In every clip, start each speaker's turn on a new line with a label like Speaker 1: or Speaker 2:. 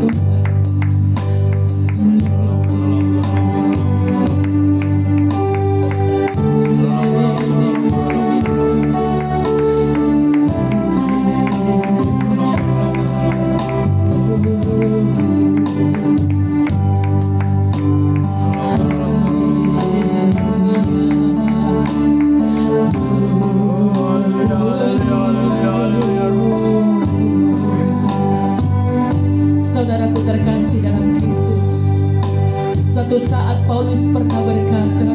Speaker 1: Tuhan. Saudaraku terkasih dalam Kristus, suatu saat Paulus pernah berkata,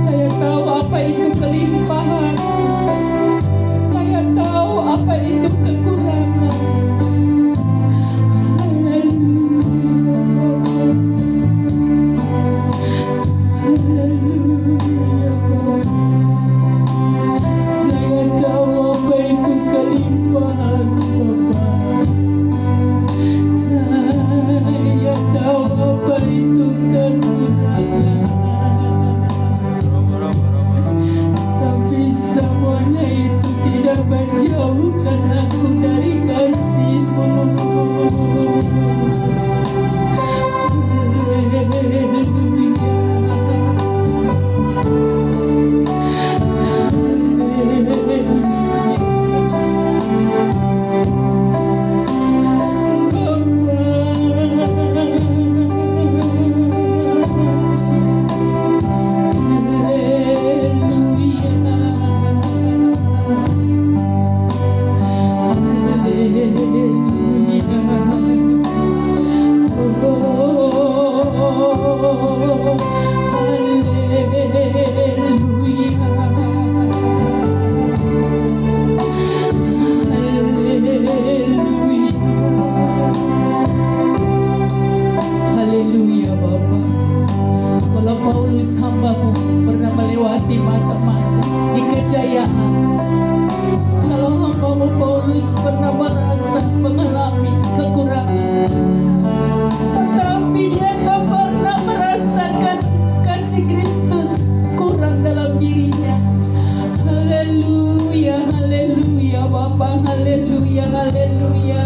Speaker 1: saya tahu apa itu kelimpahan, saya tahu apa itu kekurangan. Saya tahu apa itu kelimpahan, Bapak. Saya tahu apa itu kekurangan. Tapi semuanya itu tidak menjauhkan aku dari kasih-Mu. Haleluya Bapak. Kalau Paulus hamba-Mu pernah melewati masa-masa di kejayaan, kalau hamba-Mu Paulus pernah merasa mengalami kekurangan, tetapi dia tak pernah merasakan kasih Kristus kurang dalam dirinya. Haleluya, haleluya Bapak, haleluya, haleluya.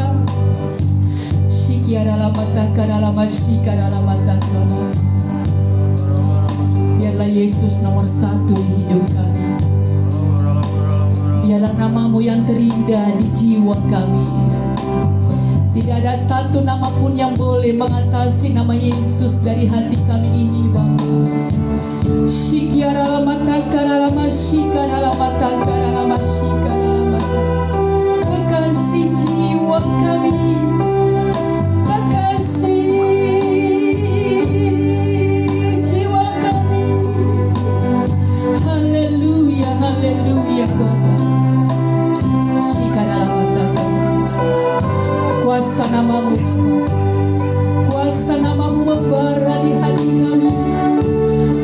Speaker 1: Biarlah Yesus nomor satu di hidup kami. Biarlah nama-Mu yang terindah di jiwa kami. Tidak ada satu nama pun yang boleh mengatasi nama Yesus dari hati kami ini, Bapa. Kekasih jiwa kami, haleluya Bapa. Kuasa nama-Mu, kuasa nama-Mu membara di hati kami.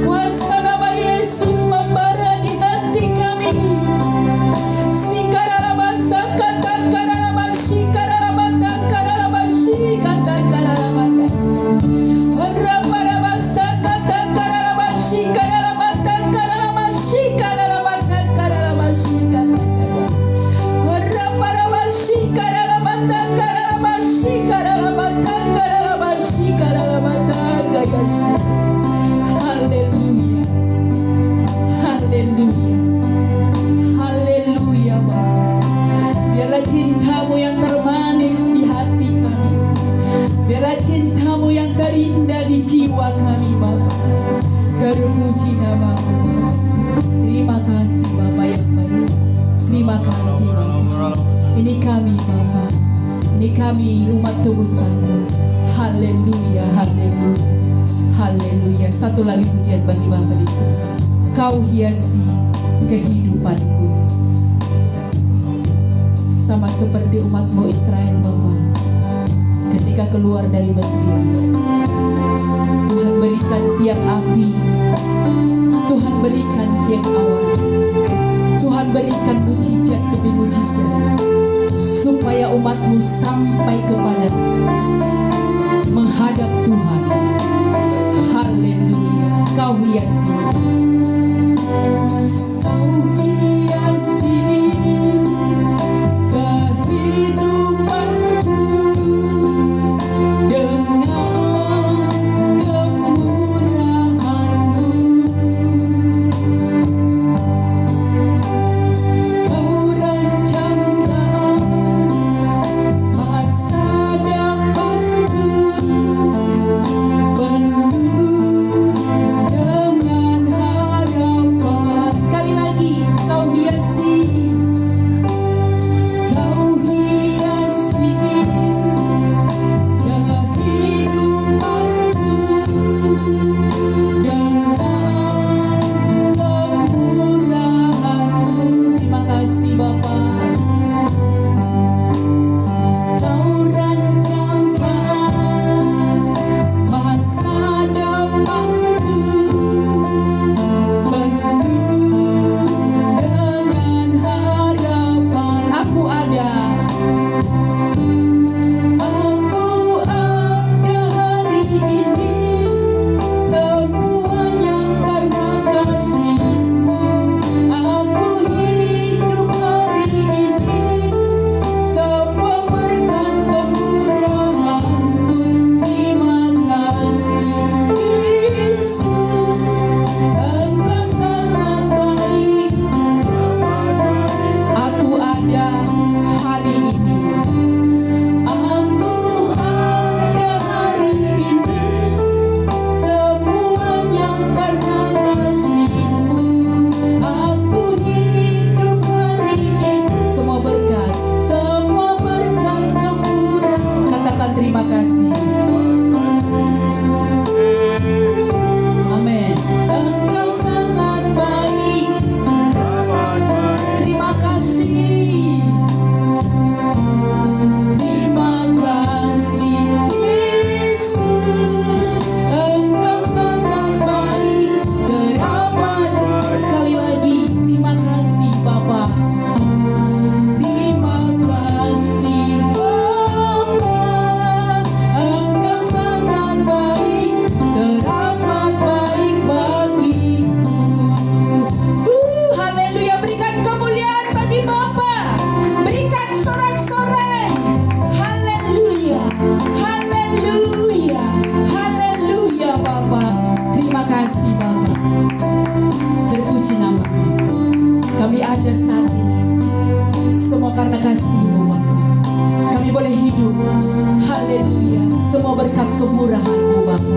Speaker 1: Kuasa nama Yesus membara di hati kami. Haleluya, haleluya, haleluya Bapa. Biarlah cinta-Mu yang termanis di hati kami. Biarlah cinta-Mu yang terindah di jiwa kami, Bapa. Terpuji nama-Mu. Terima kasih Bapa yang baik. Terima kasih Bapa. Ini kami Bapa. Ini kami umat tebusan-Mu. Haleluya, haleluya, haleluya. Satu lagi pujian bagi Bapa di surga. Kau hiasi kehidupanku, sama seperti umat-Mu Israel Bapa. Ketika keluar dari Mesir, Tuhan berikan tiang api, Tuhan berikan tiang awan, Tuhan berikan mujizat demi mujizat, supaya umat-Mu sampai kepada menghadap Tuhan. Haleluya. Kau hiasi, Kau hiasi kehidupanku kasih. Amin. Engkau sangat baik. Terima kasih. Terima kasih Yesus. Engkau sangat baik, teramat. Sekali lagi, terima kasih Bapa. Terima kasih Bapa. Engkau sangat baik, teramat baik bagiku. Haleluya, berikan kemuliaan bagi Bapa. Berikan sorak-sorai. Haleluya, haleluya, haleluya Bapa. Terima kasih Bapa. Terpuji nama. Kami ada saat ini semua karena kasih-Mu Bapa. Kami boleh hidup. Haleluya. Semua berkat kemurahan-Mu Bapa.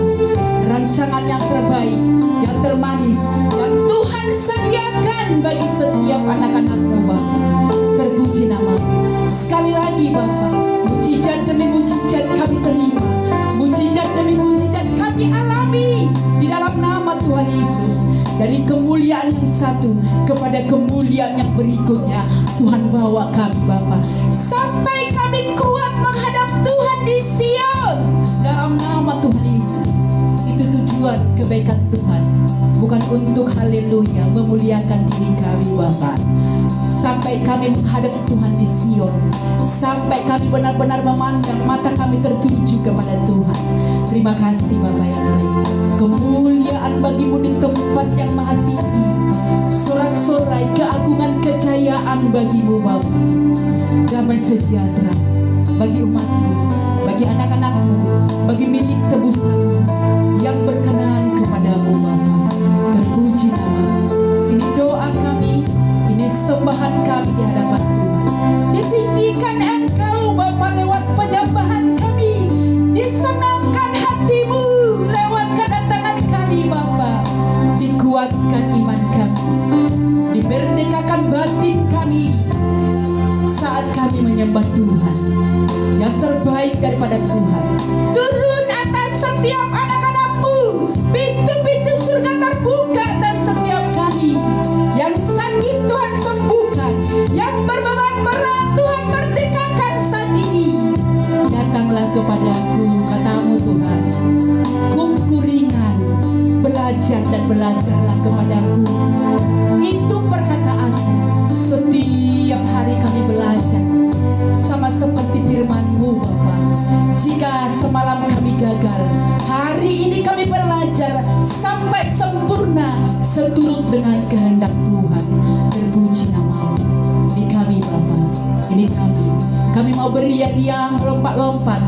Speaker 1: Rancangan yang terbaik, yang termanis, yang Tuhan sediakan bagi setiap anak-anak-Mu Bapa. Terpuji nama. Sekali lagi Bapa, mujizat demi mujizat kami terima, mujizat demi mujizat kami alami di dalam nama Tuhan Yesus. Dari kemuliaan yang satu kepada kemuliaan yang berikutnya, Tuhan bawa kami Bapa, sampai kami kuat menghadap Tuhan di Sion dalam nama Tuhan Yesus. Itu tujuan kebaikan Tuhan, bukan untuk haleluya memuliakan diri kami Bapa. Sampai kami menghadap Tuhan di Sion, sampai kami benar-benar memandang, mata kami tertuju kepada Tuhan. Terima kasih Bapa yang baik. Kemuliaan bagi-Mu di tempat yang maha tinggi. Sorak-sorai keagungan kejayaan bagi-Mu Bapa. Damai sejahtera bagi umat-Mu, bagi anak-anak-Mu, bagi milik tebusan-Mu yang berkenan kepada-Mu Bapa. Terpuji nama. Ini doa kami, ini sembahan kami di hadapan Tuhan. Ditinggikan Engkau Bapa lewat penyembahan kami. Disenangkan hati-Mu lewat kedatangan kami Bapa. Dikuatkan iman kami, dimerdekakan batin kami saat kami menyembah Tuhan. Yang terbaik daripada Tuhan turun atas setiap anak-anak-Mu. Pintu-pintu surga terbuka atas setiap kami. Yang sakit Tuhan sembuhkan, yang berbeban berat Tuhan merdekakan saat ini. Datanglah kepadaku, kata-Mu Tuhan, bungku ringan, belajar dan belajarlah kepadaku. Itu perkataan-Mu. Setiap hari kami belajar, sama seperti firman-Mu Bapa. Jika semalam kami gagal, hari ini kami belajar sampai sempurna seturut dengan kehendak Tuhan. Terpuji nama-Mu. Ini kami Bapa, ini kami. Kami mau beria-ria, melompat-lompat,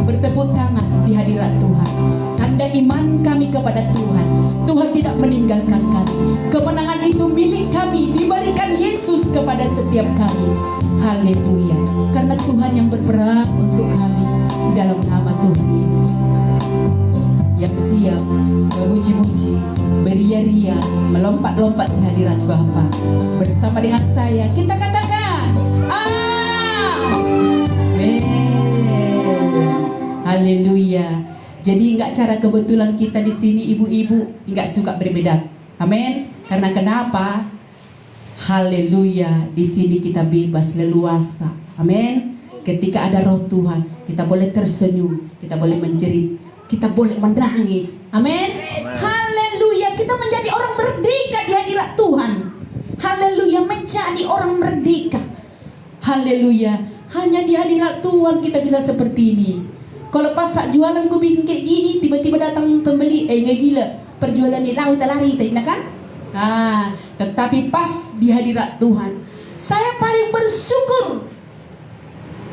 Speaker 1: bertepuk tangan di hadirat Tuhan. Tanda iman kami kepada Tuhan. Tuhan tidak meninggalkan kami. Kemenangan itu milik kami, diberikan Yesus kepada setiap kami. Haleluya. Karena Tuhan yang berperang untuk kami di dalam nama Tuhan Yesus. Yang siap memuji-muji, beria-ria, melompat-lompat di hadirat Bapa. Bersama dengan saya, kita katakan Amin. Haleluya. Jadi enggak cara kebetulan kita di sini ibu-ibu enggak suka berbeda. Amin. Karena kenapa? Haleluya. Di sini kita bebas leluasa. Amin. Ketika ada roh Tuhan, kita boleh tersenyum, kita boleh menjerit, kita boleh menangis. Amin. Haleluya. Kita menjadi orang merdeka di hadirat Tuhan. Haleluya. Menjadi orang merdeka. Haleluya. Hanya di hadirat Tuhan kita bisa seperti ini. Kalau pas saat jualan gue bikin kayak gini, tiba-tiba datang pembeli, nggak gila, perjualan ini lau lari, tidak kan? Tetapi pas di hadirat Tuhan, saya paling bersyukur.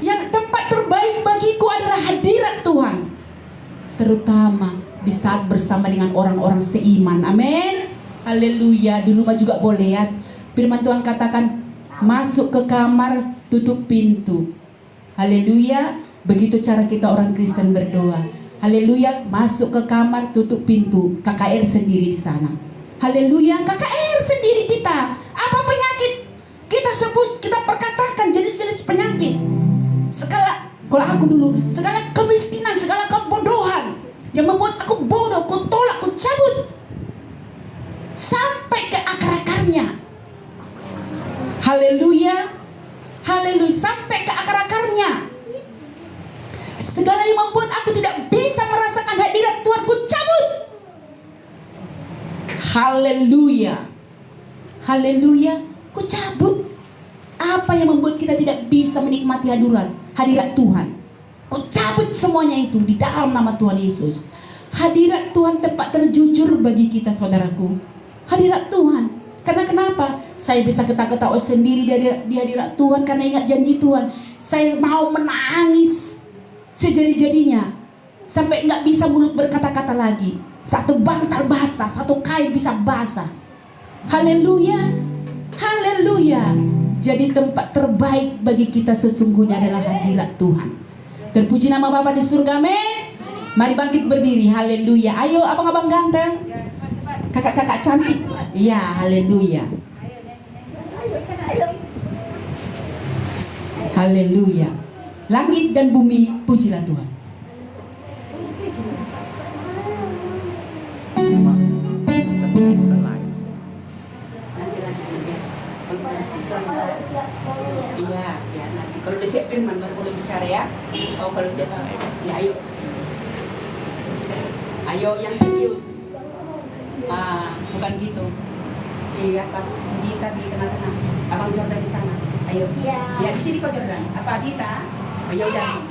Speaker 1: Yang tempat terbaik bagiku adalah hadirat Tuhan, terutama di saat bersama dengan orang-orang seiman. Amin. Haleluya. Di rumah juga boleh ya. Firman Tuhan katakan, masuk ke kamar, tutup pintu. Haleluya. Begitu cara kita orang Kristen berdoa. Haleluya. Masuk ke kamar, tutup pintu. KKR sendiri di sana. Haleluya. KKR sendiri kita. Apa penyakit? Kita sebut, kita perkatakan jenis-jenis penyakit. Segala, kalau aku dulu, segala kemiskinan, segala Haleluya. Haleluya, sampai ke akar-akarnya. Segala yang membuat aku tidak bisa merasakan hadirat Tuhan, ku cabut. Haleluya. Haleluya, ku cabut. Apa yang membuat kita tidak bisa menikmati hadirat Tuhan, ku cabut semuanya itu di dalam nama Tuhan Yesus. Hadirat Tuhan tempat terjujur bagi kita, saudaraku. Hadirat Tuhan. Karena kenapa? Saya bisa ketawa-ketawa sendiri di hadirat Tuhan karena ingat janji Tuhan. Saya mau menangis sejadi-jadinya sampai nggak bisa mulut berkata-kata lagi. Satu bantal basah, satu kain bisa basah. Haleluya. Haleluya. Jadi tempat terbaik bagi kita sesungguhnya adalah hadirat Tuhan. Terpuji nama Bapa di surga, amin. Mari bangkit berdiri, haleluya. Ayo abang-abang ganteng, kakak-kakak cantik. Iya, haleluya. Haleluya. Langit dan bumi, pujilah Tuhan. Iya, ya nanti. Kalau udah siap firman baru boleh bicara ya. Oh, kalau siap, ya ayo. Ayo yang serius. Bukan gitu. Si Dita di tengah-tengah. Abang Jordan di sana. Ayo. Ya di sini kok Jordan. Apa Dita? Ayo udah.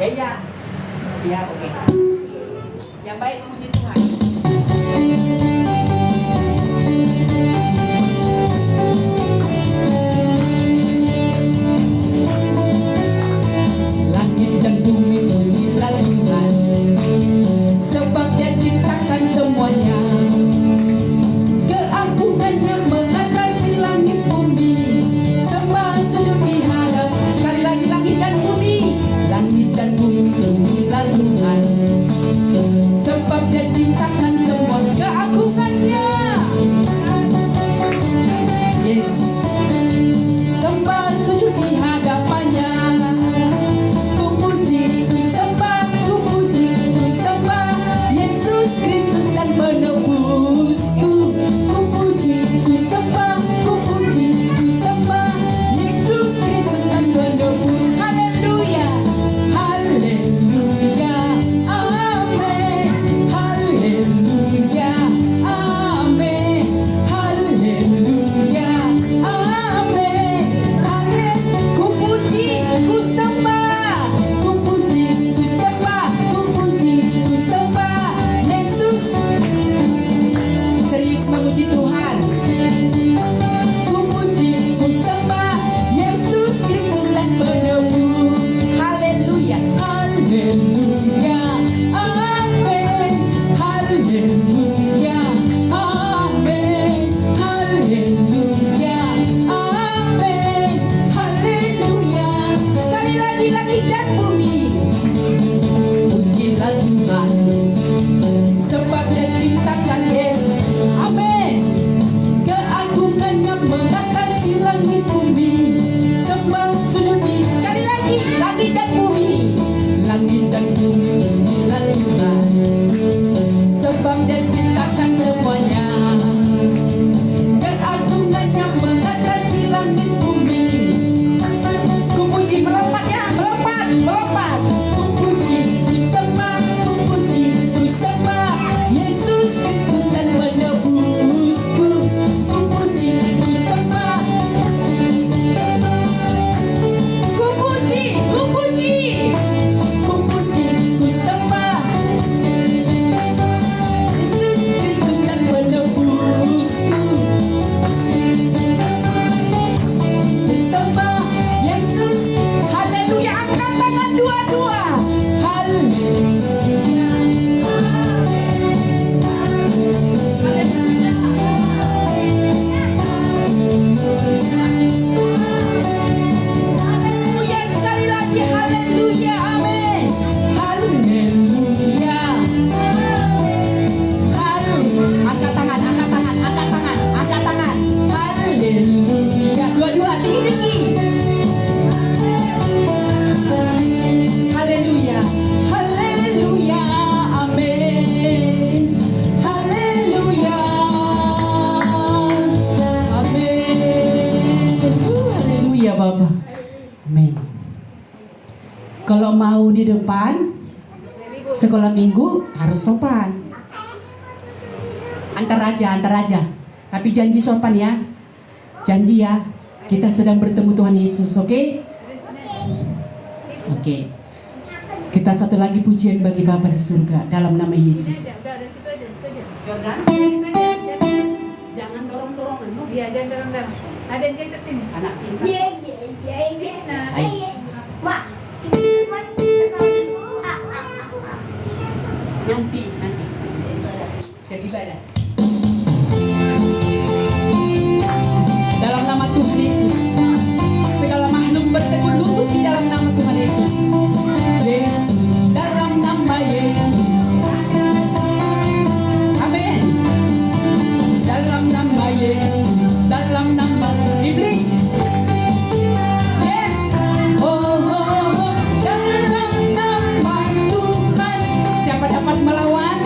Speaker 1: Ya. Ya, oke. Yang baik memuji Tuhan. Sebab dia ciptakan semua keagungan.
Speaker 2: ibu di depan sekolah minggu harus sopan. Antar aja. Tapi janji sopan ya. Janji ya. Kita sedang bertemu Tuhan Yesus, oke? Oke. Kita satu lagi pujian bagi Bapa di surga dalam nama Yesus. Jordan. Jangan dorong-dorongan, no?
Speaker 3: Iya, jangan dorong-dorong. Ada yang geser sini.
Speaker 2: Anak pintar.
Speaker 3: Iya.
Speaker 2: Nanti. Jadi ibadah. Dalam nama Tuhan Yesus, segala makhluk bertekun lutut di dalam nama Tuhan Yesus. Yesus, dalam nama Yesus. Amin. Dalam nama Yesus, dalam nama iblis. Yes. Dalam nama Tuhan. Siapa dapat melawan?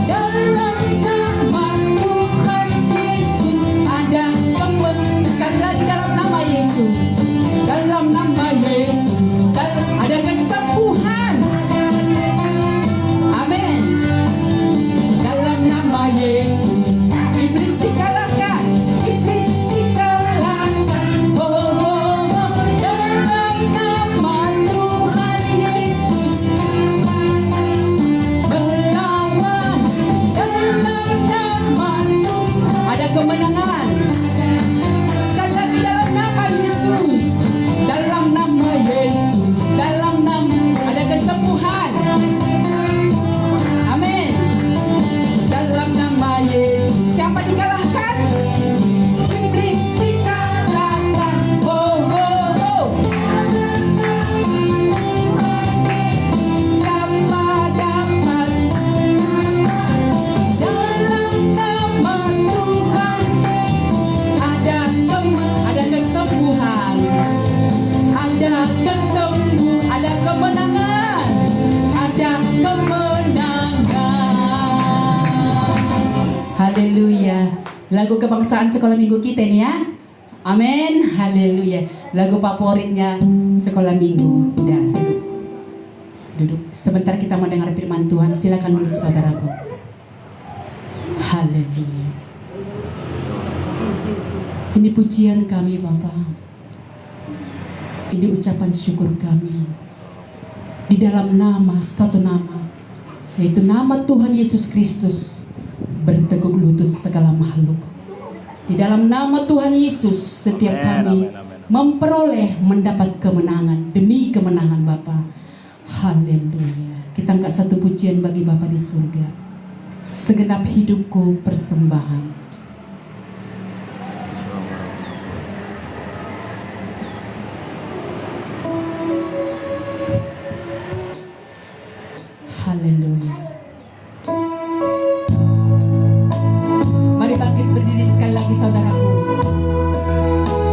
Speaker 2: Dalam nama Tuhan Yesus ada kemenangan. Sekali lagi dalam nama Yesus. Dalam nama Yesus ada kesembuhan. Amin. Dalam nama Yesus iblis dikalahkan. Iblis dikalahkan. Dalam nama Tuhan Yesus melawan. Dalam nama Tuhan ada kemenangan. Sekali lagi dalam nama Yesus. Dalam nama Yesus. Dalam nama ada kesembuhan. Amin. Dalam nama Yesus. Siapa dikalahkan? Iblis dikalahkan. Siapa dapat? Dalam nama Tuhan ada kesembuhan. Ada kemenangan. Ada kemenangan. Haleluya. Lagu kebangsaan sekolah minggu kita ini ya. Amin. Haleluya. Lagu favoritnya sekolah minggu. Udah, duduk. Sebentar kita mau dengar firman Tuhan. Silakan duduk saudaraku. Haleluya. Ini pujian kami Bapa. Ini ucapan syukur kami. Di dalam nama, satu nama, yaitu nama Tuhan Yesus Kristus, berteguk lutut segala makhluk. Di dalam nama Tuhan Yesus, setiap kami memperoleh mendapat kemenangan demi kemenangan Bapa. Haleluya. Kita angkat satu pujian bagi Bapa di surga. Segenap hidupku persembahan. Haleluya. Mari bangkit berdiri sekali lagi saudaraku.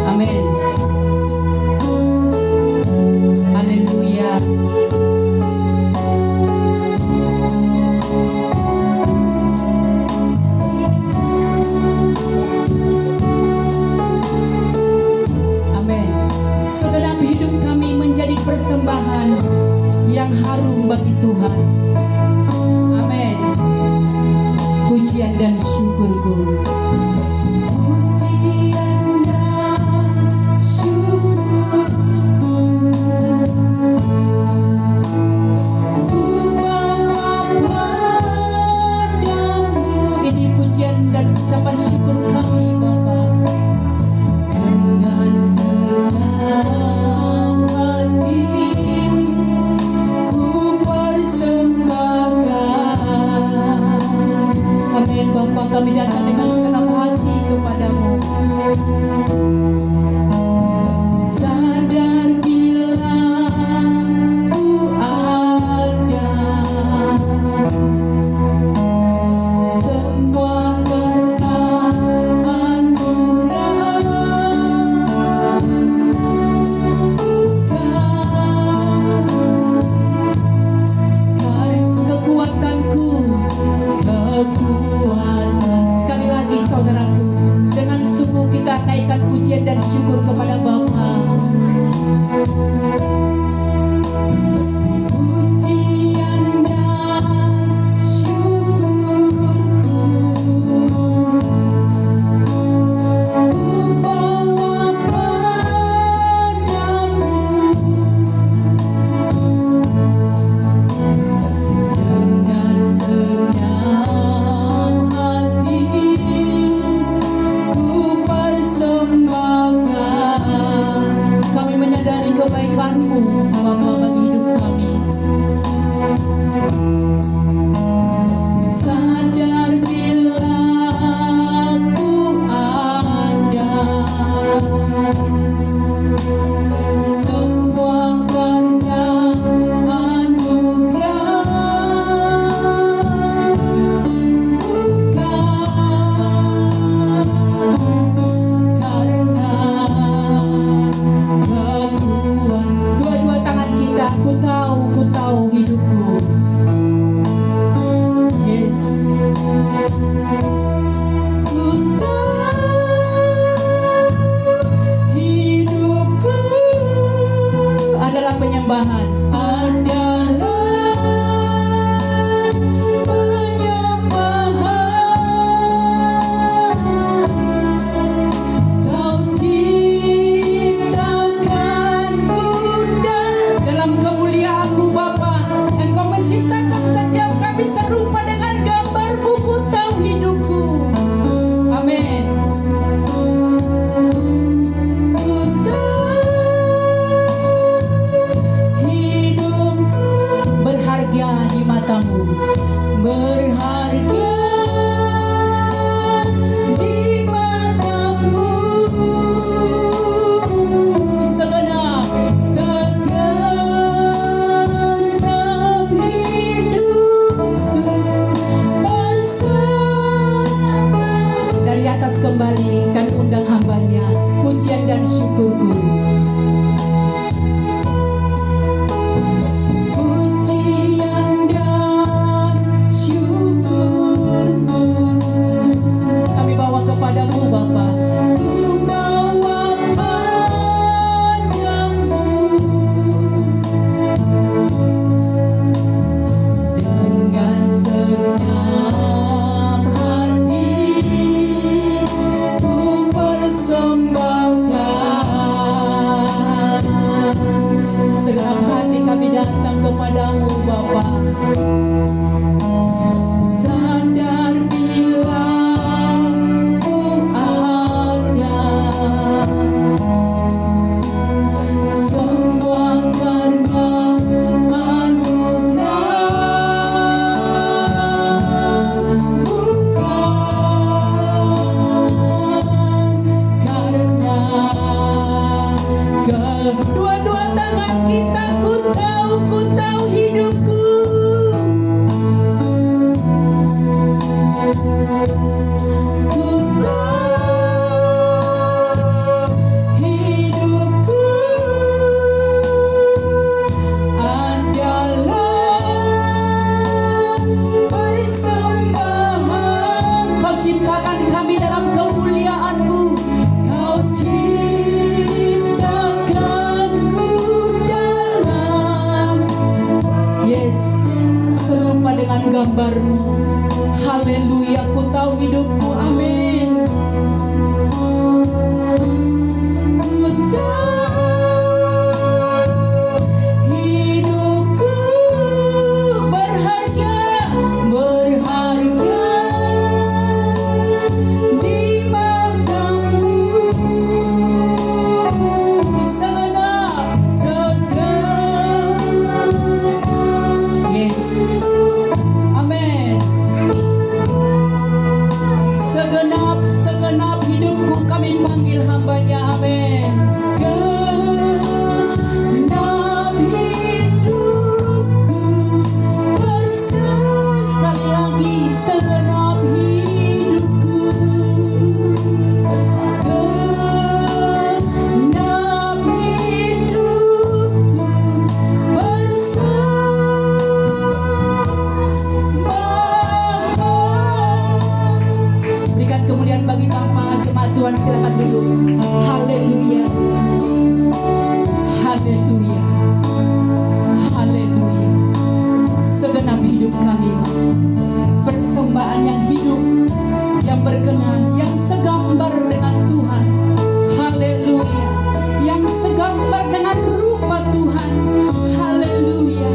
Speaker 2: Amin. Haleluya. Amin. Segenap hidup kami menjadi persembahan yang harum bagi Tuhan. Amin. Pujian dan syukurku. Pujian dan syukurku ku bawa padamu. Ini pujian dan ucapan syukur kami Bapa. Dengan senang hati amin Bapa, kami datang dengan segenap hati kepadamu. Sadar bila ku ada, semua berkat anugerah. Bukan kekuatanku, kekuatan sekali lagi.
Speaker 1: berharga di matamu, berharga di matamu. Segenap hidupku bersama. Dari atas kembali kan undang hambanya, pujian dan syukurku. Pujian dan syukurku kami bawa kepadamu Bapa. Ku bawa padamu dengan segenap hati, ku persembahkan. Segenap hati kami datang kepadamu Bapa. Sadar bila ku ada, semua karena anugerah, bukan karena kedua-dua tangan kita. Ku tahu hidupku, ku tahu hidupku adalah persembahan. Kau ciptakan kami dalam kemuliaan-Mu. Kau ciptakanku dalam, yes, serupa dengan gambar-Mu. Haleluya, ku tahu hidupku, amin. Ku tahu hidupku berharga, berharga di matamu. Segenap, yes, amin. Segenap hidupku kami panggil hambanya, amin. Genap hidupku bersama. Sekali lagi, segenap hidupku. Genap hidupku bersama. Berikan kemuliaan bagi Bapa. Jemaat Tuhan silakan duduk. Haleluya, haleluya, haleluya. Segenap hidup kami, persembahan yang hidup, yang berkenan, yang segambar dengan Tuhan. Haleluya, yang segambar dengan rupa Tuhan. Haleluya,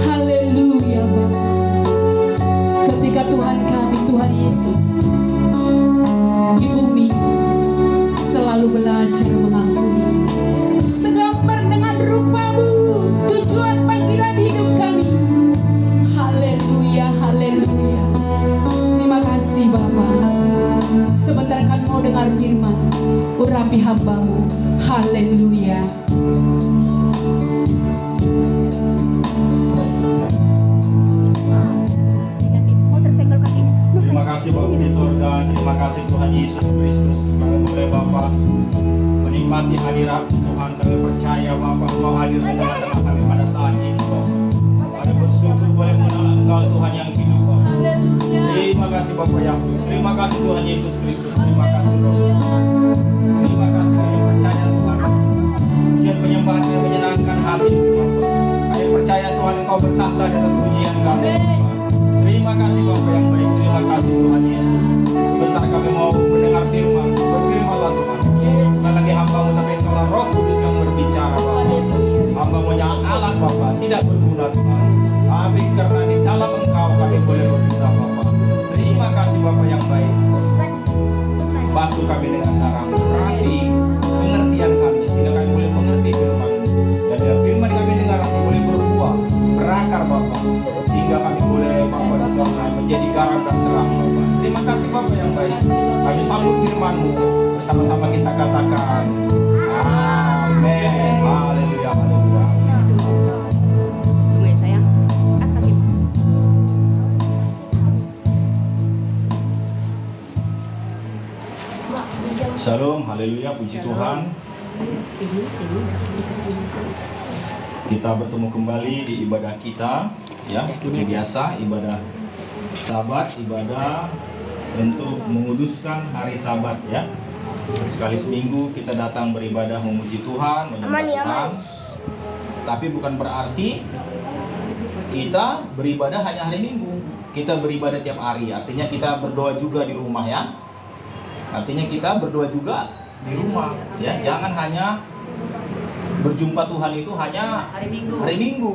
Speaker 1: haleluya Bapa. Ketika Tuhan kami, Tuhan Yesus di bumi selalu belajar mengampuni, segambar dengan rupa-Mu, tujuan panggilan hidup kami. Haleluya, haleluya. Terima kasih Bapa. Sebentar kami mau dengar firman, urapi hamba-Mu. Haleluya.
Speaker 4: Terima kasih Bapak di surga, terima kasih Tuhan Yesus Kristus. Kami boleh Bapak menikmati hadirat Tuhan. Kami percaya Bapak Engkau hadir di tengah-tengah kami pada saat ini Bapak. Kami bersyukur boleh mengenal Engkau Tuhan yang hidup Bapak. Terima kasih Bapak yang terima kasih Tuhan Yesus Kristus. Terima kasih Bapak. Terima kasih kami percaya Tuhan. Pujian penyembahan yang menyenangkan hati Bapak. Kami percaya Tuhan Engkau bertahta di atas pujian kami Bapak. Terima kasih Bapak yang baik, terima kasih Tuhan Yesus. Sebentar kami mau mendengar firman, berfirmanlah Tuhan. Bukan lagi hamba-Mu tapi Engkaulah Roh Kudus yang berbicara Bapak. Hamba-Mu yang alat Bapak, tidak berguna Tuhan. Tapi karena di dalam Engkau kami boleh berguna Bapak. Terima kasih Bapak yang baik. Basuh kami dengan darah-Mu, rapi pengertian kami sehingga kami boleh mengerti firman-Mu. Dan bila firman kami dengar kami boleh berbuah, berangkat mendengar Bapak, sehingga kami boleh Bapak di sorga menjadi garam dan terang Bapak. Terima kasih Bapak yang baik. Kami sambut firman-Mu, bersama-sama kita katakan amin. Haleluya, haleluya.
Speaker 3: Tunggu ya sayang. Kas kaki.
Speaker 4: Shalom, haleluya, puji Tuhan. Kita bertemu kembali di ibadah kita, ya, seperti biasa, ibadah Sabat, ibadah untuk menguduskan hari Sabat, ya. Sekali seminggu kita datang beribadah memuji Tuhan, menyembah Tuhan. Tapi bukan berarti kita beribadah hanya hari Minggu. Kita beribadah tiap hari, artinya kita berdoa juga di rumah, ya. Artinya kita berdoa juga di rumah, ya. Jangan hanya berjumpa Tuhan itu hanya hari Minggu.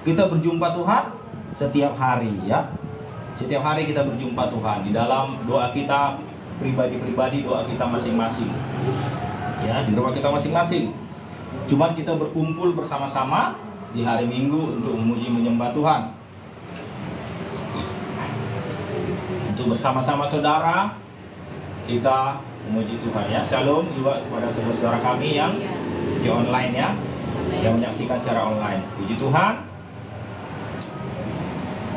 Speaker 4: Kita berjumpa Tuhan setiap hari, ya. Setiap hari kita berjumpa Tuhan di dalam doa kita pribadi-pribadi, doa kita masing-masing, ya, di rumah kita masing-masing. Cuman kita berkumpul bersama-sama di hari Minggu untuk memuji menyembah Tuhan, untuk bersama-sama saudara kita memuji Tuhan, ya. Shalom juga kepada saudara-saudara kami yang di online, ya, yang menyaksikan secara online. Puji Tuhan.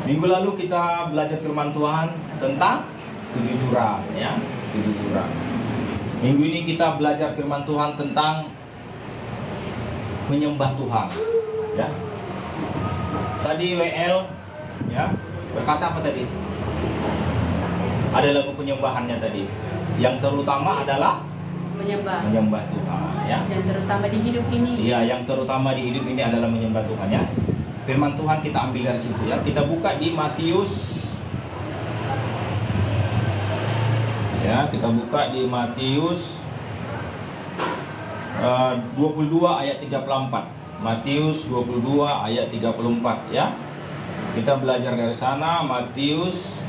Speaker 4: Minggu lalu kita belajar firman Tuhan tentang kejujuran, ya, kejujuran. Minggu ini kita belajar firman Tuhan tentang menyembah Tuhan, ya. Tadi WL, ya, berkata apa tadi? Ada lagu penyembahannya tadi. Yang terutama adalah menyembah Tuhan, ya.
Speaker 3: Yang terutama di hidup ini.
Speaker 4: Iya, yang terutama di hidup ini adalah menyembah Tuhan, ya. Firman Tuhan kita ambil dari situ, ya. Kita buka di Matius, ya. Kita buka di Matius 22 ayat 34. Matius 22 ayat 34, ya. Kita belajar dari sana. Matius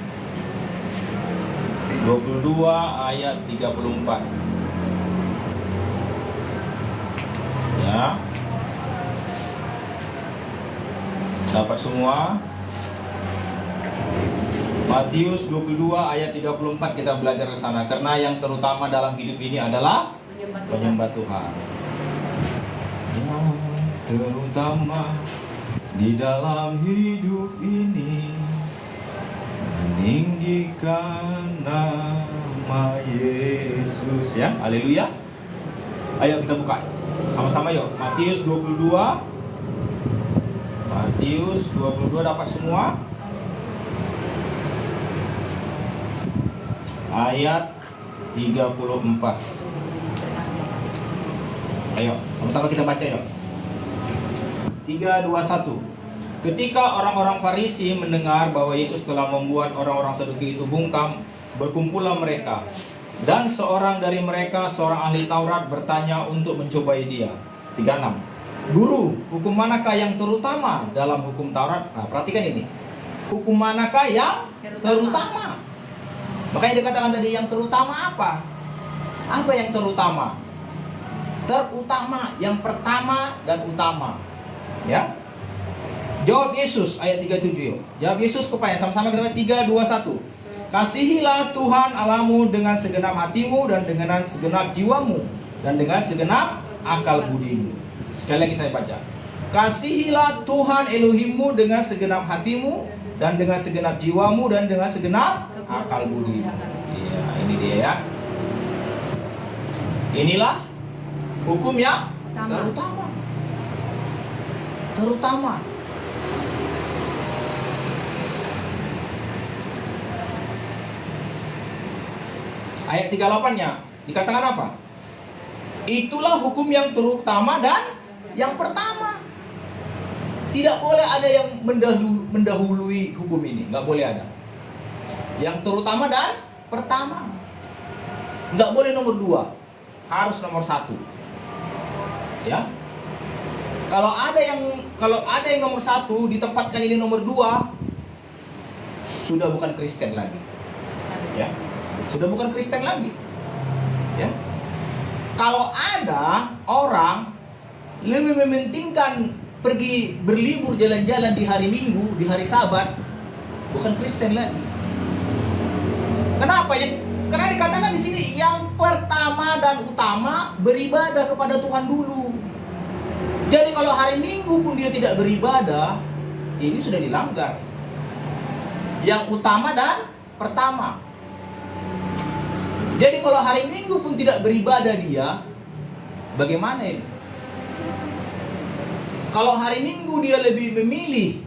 Speaker 4: 22 ayat 34, ya. Dapat semua? Matius 22 ayat 34 kita belajar ke sana. Karena yang terutama dalam hidup ini adalah menyembah Tuhan. Yang terutama di dalam hidup ini meninggikan nama Yesus, ya. Haleluya. Ayo kita buka sama-sama yuk. Matius 22. Matius 22 dapat semua? Ayat 34. Ayo, sama-sama kita baca yuk. 3, 2, 1. Ketika orang-orang Farisi mendengar bahwa Yesus telah membuat orang-orang Saduki itu bungkam, berkumpullah mereka. Dan seorang dari mereka, seorang ahli Taurat, bertanya untuk mencobai dia. 36. Guru, hukum manakah yang terutama dalam hukum Taurat? Nah, perhatikan ini. Hukum manakah yang terutama? Makanya dikatakan tadi yang terutama apa? Apa yang terutama? Terutama, yang pertama dan utama. Ya. Jawab Yesus ayat 37 yuk. Jawab Yesus kepada sama-sama kita 3, 2, 1. Kasihilah Tuhan Allahmu dengan segenap hatimu dan dengan segenap jiwamu dan dengan segenap akal budimu. Sekali lagi saya baca. Kasihilah Tuhan Elohimmu dengan segenap hatimu dan dengan segenap jiwamu dan dengan segenap akal budimu. Iya, ini dia, ya. Inilah hukum yang terutama. Terutama. Ayat 38-nya dikatakan apa? Itulah hukum yang terutama dan yang pertama. Tidak boleh ada yang mendahului hukum ini. Nggak boleh ada. Yang terutama dan pertama. Nggak boleh nomor 2. Harus nomor 1. Ya. Kalau ada yang nomor 1 ditempatkan ini nomor 2, sudah bukan Kristen lagi. Ya. Sudah bukan Kristen lagi. Ya. Kalau ada orang lebih mementingkan
Speaker 5: pergi berlibur jalan-jalan di hari Minggu, di hari Sabat, bukan Kristen lagi. Kenapa ya? Karena dikatakan di sini yang pertama dan utama beribadah kepada Tuhan dulu. Jadi kalau hari Minggu pun dia tidak beribadah, ini sudah dilanggar. Yang utama dan pertama. Jadi kalau hari Minggu pun tidak beribadah dia, bagaimana ini? Kalau hari Minggu dia lebih memilih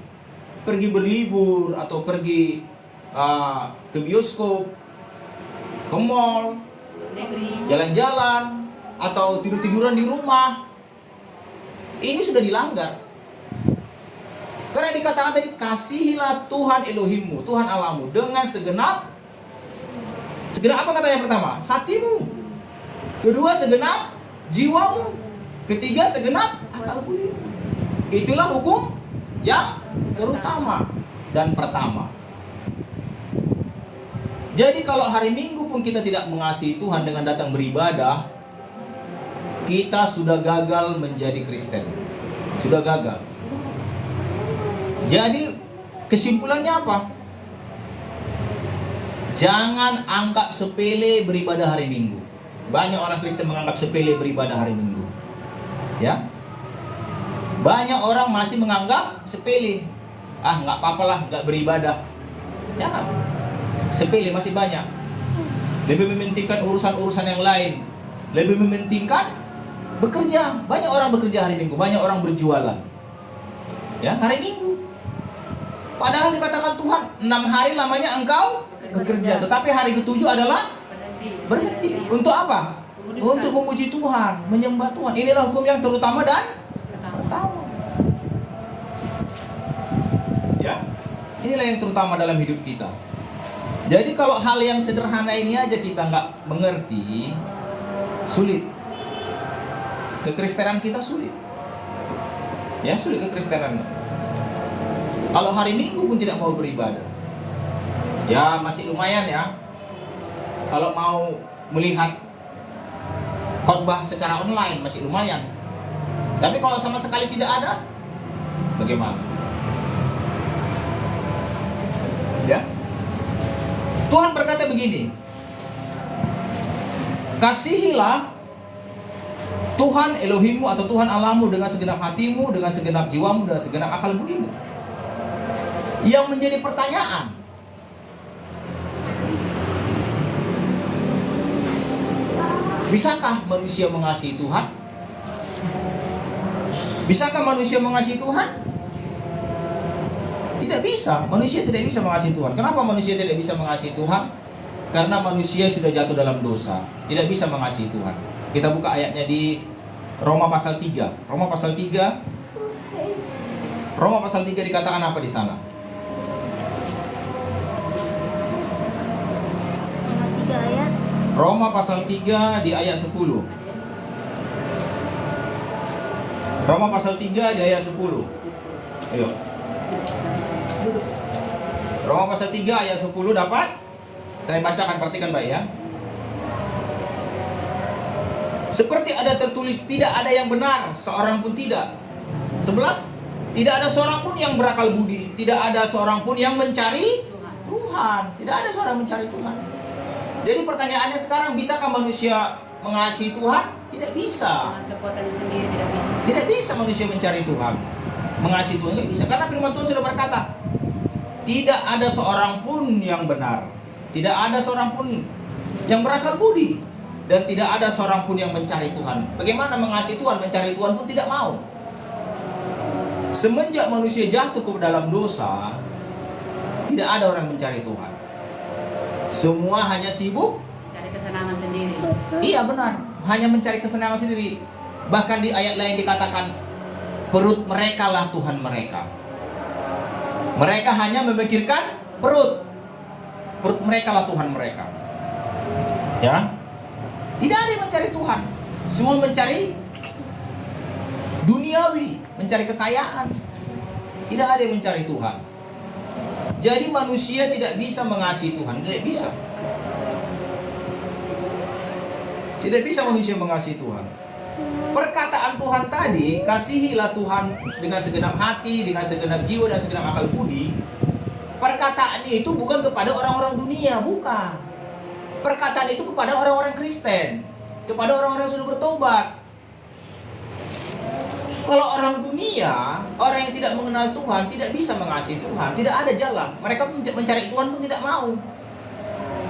Speaker 5: pergi berlibur atau pergi ke bioskop, ke mall, jalan-jalan, atau tidur-tiduran di rumah, ini sudah dilanggar. Karena dikatakan tadi, kasihilah Tuhan Elohimmu, Tuhan Allahmu, dengan segenap apa katanya pertama? Hatimu. Kedua, segenap jiwamu. Ketiga, segenap akal budimu. Itulah hukum yang terutama dan pertama. Jadi kalau hari Minggu pun kita tidak mengasihi Tuhan dengan datang beribadah, kita sudah gagal menjadi Kristen. Sudah gagal. Jadi kesimpulannya apa? Jangan anggap sepele beribadah hari Minggu. Banyak orang Kristen menganggap sepele beribadah hari Minggu. Ya. Banyak orang masih menganggap sepele. Nggak apa-apalah, nggak beribadah. Jangan. Sepele masih banyak. Lebih mementingkan urusan-urusan yang lain. Lebih mementingkan bekerja. Banyak orang bekerja hari Minggu. Banyak orang berjualan. Ya, hari Minggu. Padahal dikatakan Tuhan, 6 hari lamanya engkau bekerja. Tetapi hari ke-7 adalah berhenti. Untuk apa? Untuk memuji Tuhan, menyembah Tuhan. Inilah hukum yang terutama dan pertama. Ya, inilah yang terutama dalam hidup kita. Jadi kalau hal yang sederhana ini aja kita nggak mengerti, sulit. Kekristenan kita sulit. Ya, sulit kekristenan. Kalau hari Minggu pun tidak mau beribadah, ya masih lumayan ya. Kalau mau melihat khotbah secara online masih lumayan. Tapi kalau sama sekali tidak ada, bagaimana? Ya. Tuhan berkata begini, kasihilah Tuhan Elohimmu atau Tuhan Allahmu dengan segenap hatimu, dengan segenap jiwamu, dengan segenap akal budimu. Yang menjadi pertanyaan, bisakah manusia mengasihi Tuhan? Bisakah manusia mengasihi Tuhan? Tidak bisa. Manusia tidak bisa mengasihi Tuhan. Kenapa manusia tidak bisa mengasihi Tuhan? Karena manusia sudah jatuh dalam dosa. Tidak bisa mengasihi Tuhan. Kita buka ayatnya di Roma pasal 3. Roma pasal 3 dikatakan apa di sana? Roma pasal 3 di ayat 10. Roma pasal 3 di ayat 10. Ayo. Roma pasal 3 ayat 10 dapat? Saya bacakan, perhatikan baik ya. Seperti ada tertulis, tidak ada yang benar, seorang pun tidak. 11. Tidak ada seorang pun yang berakal budi, tidak ada seorang pun yang mencari Tuhan. Tidak ada seorang mencari Tuhan. Jadi pertanyaannya sekarang, bisakah manusia mengasihi Tuhan? Tidak bisa.
Speaker 3: Kekuatannya sendiri tidak bisa.
Speaker 5: Tidak bisa manusia mencari Tuhan, mengasihi Tuhan, tidak bisa. Karena firman Tuhan sudah berkata, tidak ada seorang pun yang benar, tidak ada seorang pun yang berakal budi, dan tidak ada seorang pun yang mencari Tuhan. Bagaimana mengasihi Tuhan? Mencari Tuhan pun tidak mau. Semenjak manusia jatuh ke dalam dosa, tidak ada orang mencari Tuhan. Semua hanya sibuk
Speaker 3: Cari kesenangan sendiri.
Speaker 5: Iya benar, hanya mencari kesenangan sendiri. Bahkan di ayat lain dikatakan, perut mereka lah Tuhan mereka. Mereka hanya memikirkan perut. Perut mereka lah Tuhan mereka. Ya, tidak ada yang mencari Tuhan. Semua mencari duniawi, mencari kekayaan. Tidak ada yang mencari Tuhan. Jadi manusia tidak bisa mengasihi Tuhan. Tidak bisa. Tidak bisa manusia mengasihi Tuhan. perkataan Tuhan tadi, kasihilah Tuhan dengan segenap hati, dengan segenap jiwa dan segenap akal budi. Perkataan itu bukan kepada orang-orang dunia, bukan. Perkataan itu kepada orang-orang Kristen, kepada orang-orang yang sudah bertobat. Kalau orang dunia, orang yang tidak mengenal Tuhan, tidak bisa mengasihi Tuhan, tidak ada jalan. Mereka mencari Tuhan pun tidak mau.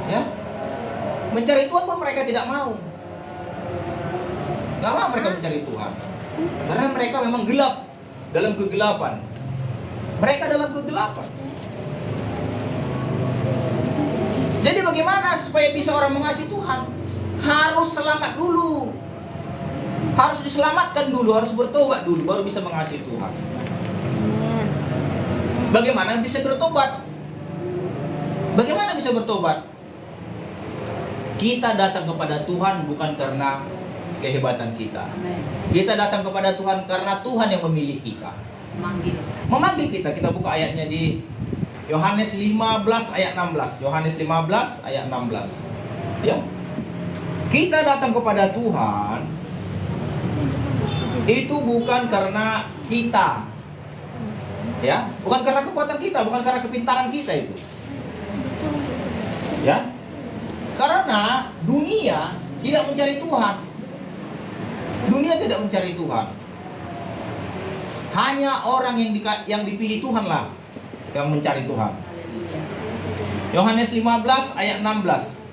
Speaker 5: Ya, mencari Tuhan pun mereka tidak mau. Gak mau mereka mencari Tuhan, karena mereka memang gelap, dalam kegelapan. Mereka dalam kegelapan. Jadi bagaimana supaya bisa orang mengasihi Tuhan? Harus selamat dulu. Harus diselamatkan dulu, harus bertobat dulu, baru bisa mengasihi Tuhan. Bagaimana bisa bertobat? Bagaimana bisa bertobat? Kita datang kepada Tuhan bukan karena kehebatan kita. Kita datang kepada Tuhan karena Tuhan yang memilih kita. Memanggil kita. Kita buka ayatnya di Yohanes 15 ayat 16. Yohanes 15 ayat 16. Ya. Kita datang kepada Tuhan itu bukan karena kita. Ya, bukan karena kekuatan kita, bukan karena kepintaran kita itu. Ya. Karena dunia tidak mencari Tuhan. Dunia tidak mencari Tuhan. Hanya orang yang dipilih Tuhan lah yang mencari Tuhan. Yohanes 15 ayat 16.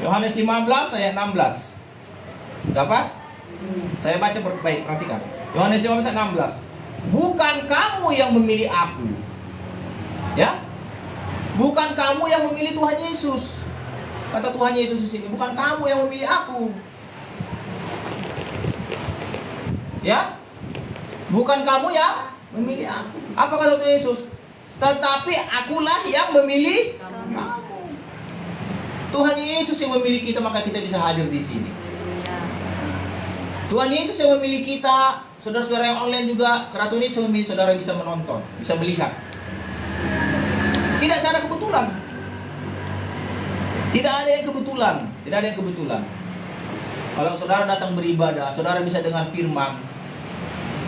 Speaker 5: Yohanes 15 ayat 16. Dapat? Saya baca baik, perhatikan. Yohanes 15 ayat 16. Bukan kamu yang memilih aku. Ya? Bukan kamu yang memilih Tuhan Yesus. Kata Tuhan Yesus di sini, bukan kamu yang memilih aku. Ya? Bukan kamu yang memilih aku. Apa kata Tuhan Yesus? Tetapi akulah yang memilih kamu. Tuhan Yesus yang memilih kita, maka kita bisa hadir di sini. Tuhan Yesus yang memilih kita, saudara-saudara yang online juga, karena Tuhan Yesus memilih saudara bisa menonton, bisa melihat. Tidak secara kebetulan. Tidak ada yang kebetulan. Tidak ada yang kebetulan. Kalau saudara datang beribadah, saudara bisa dengar firman.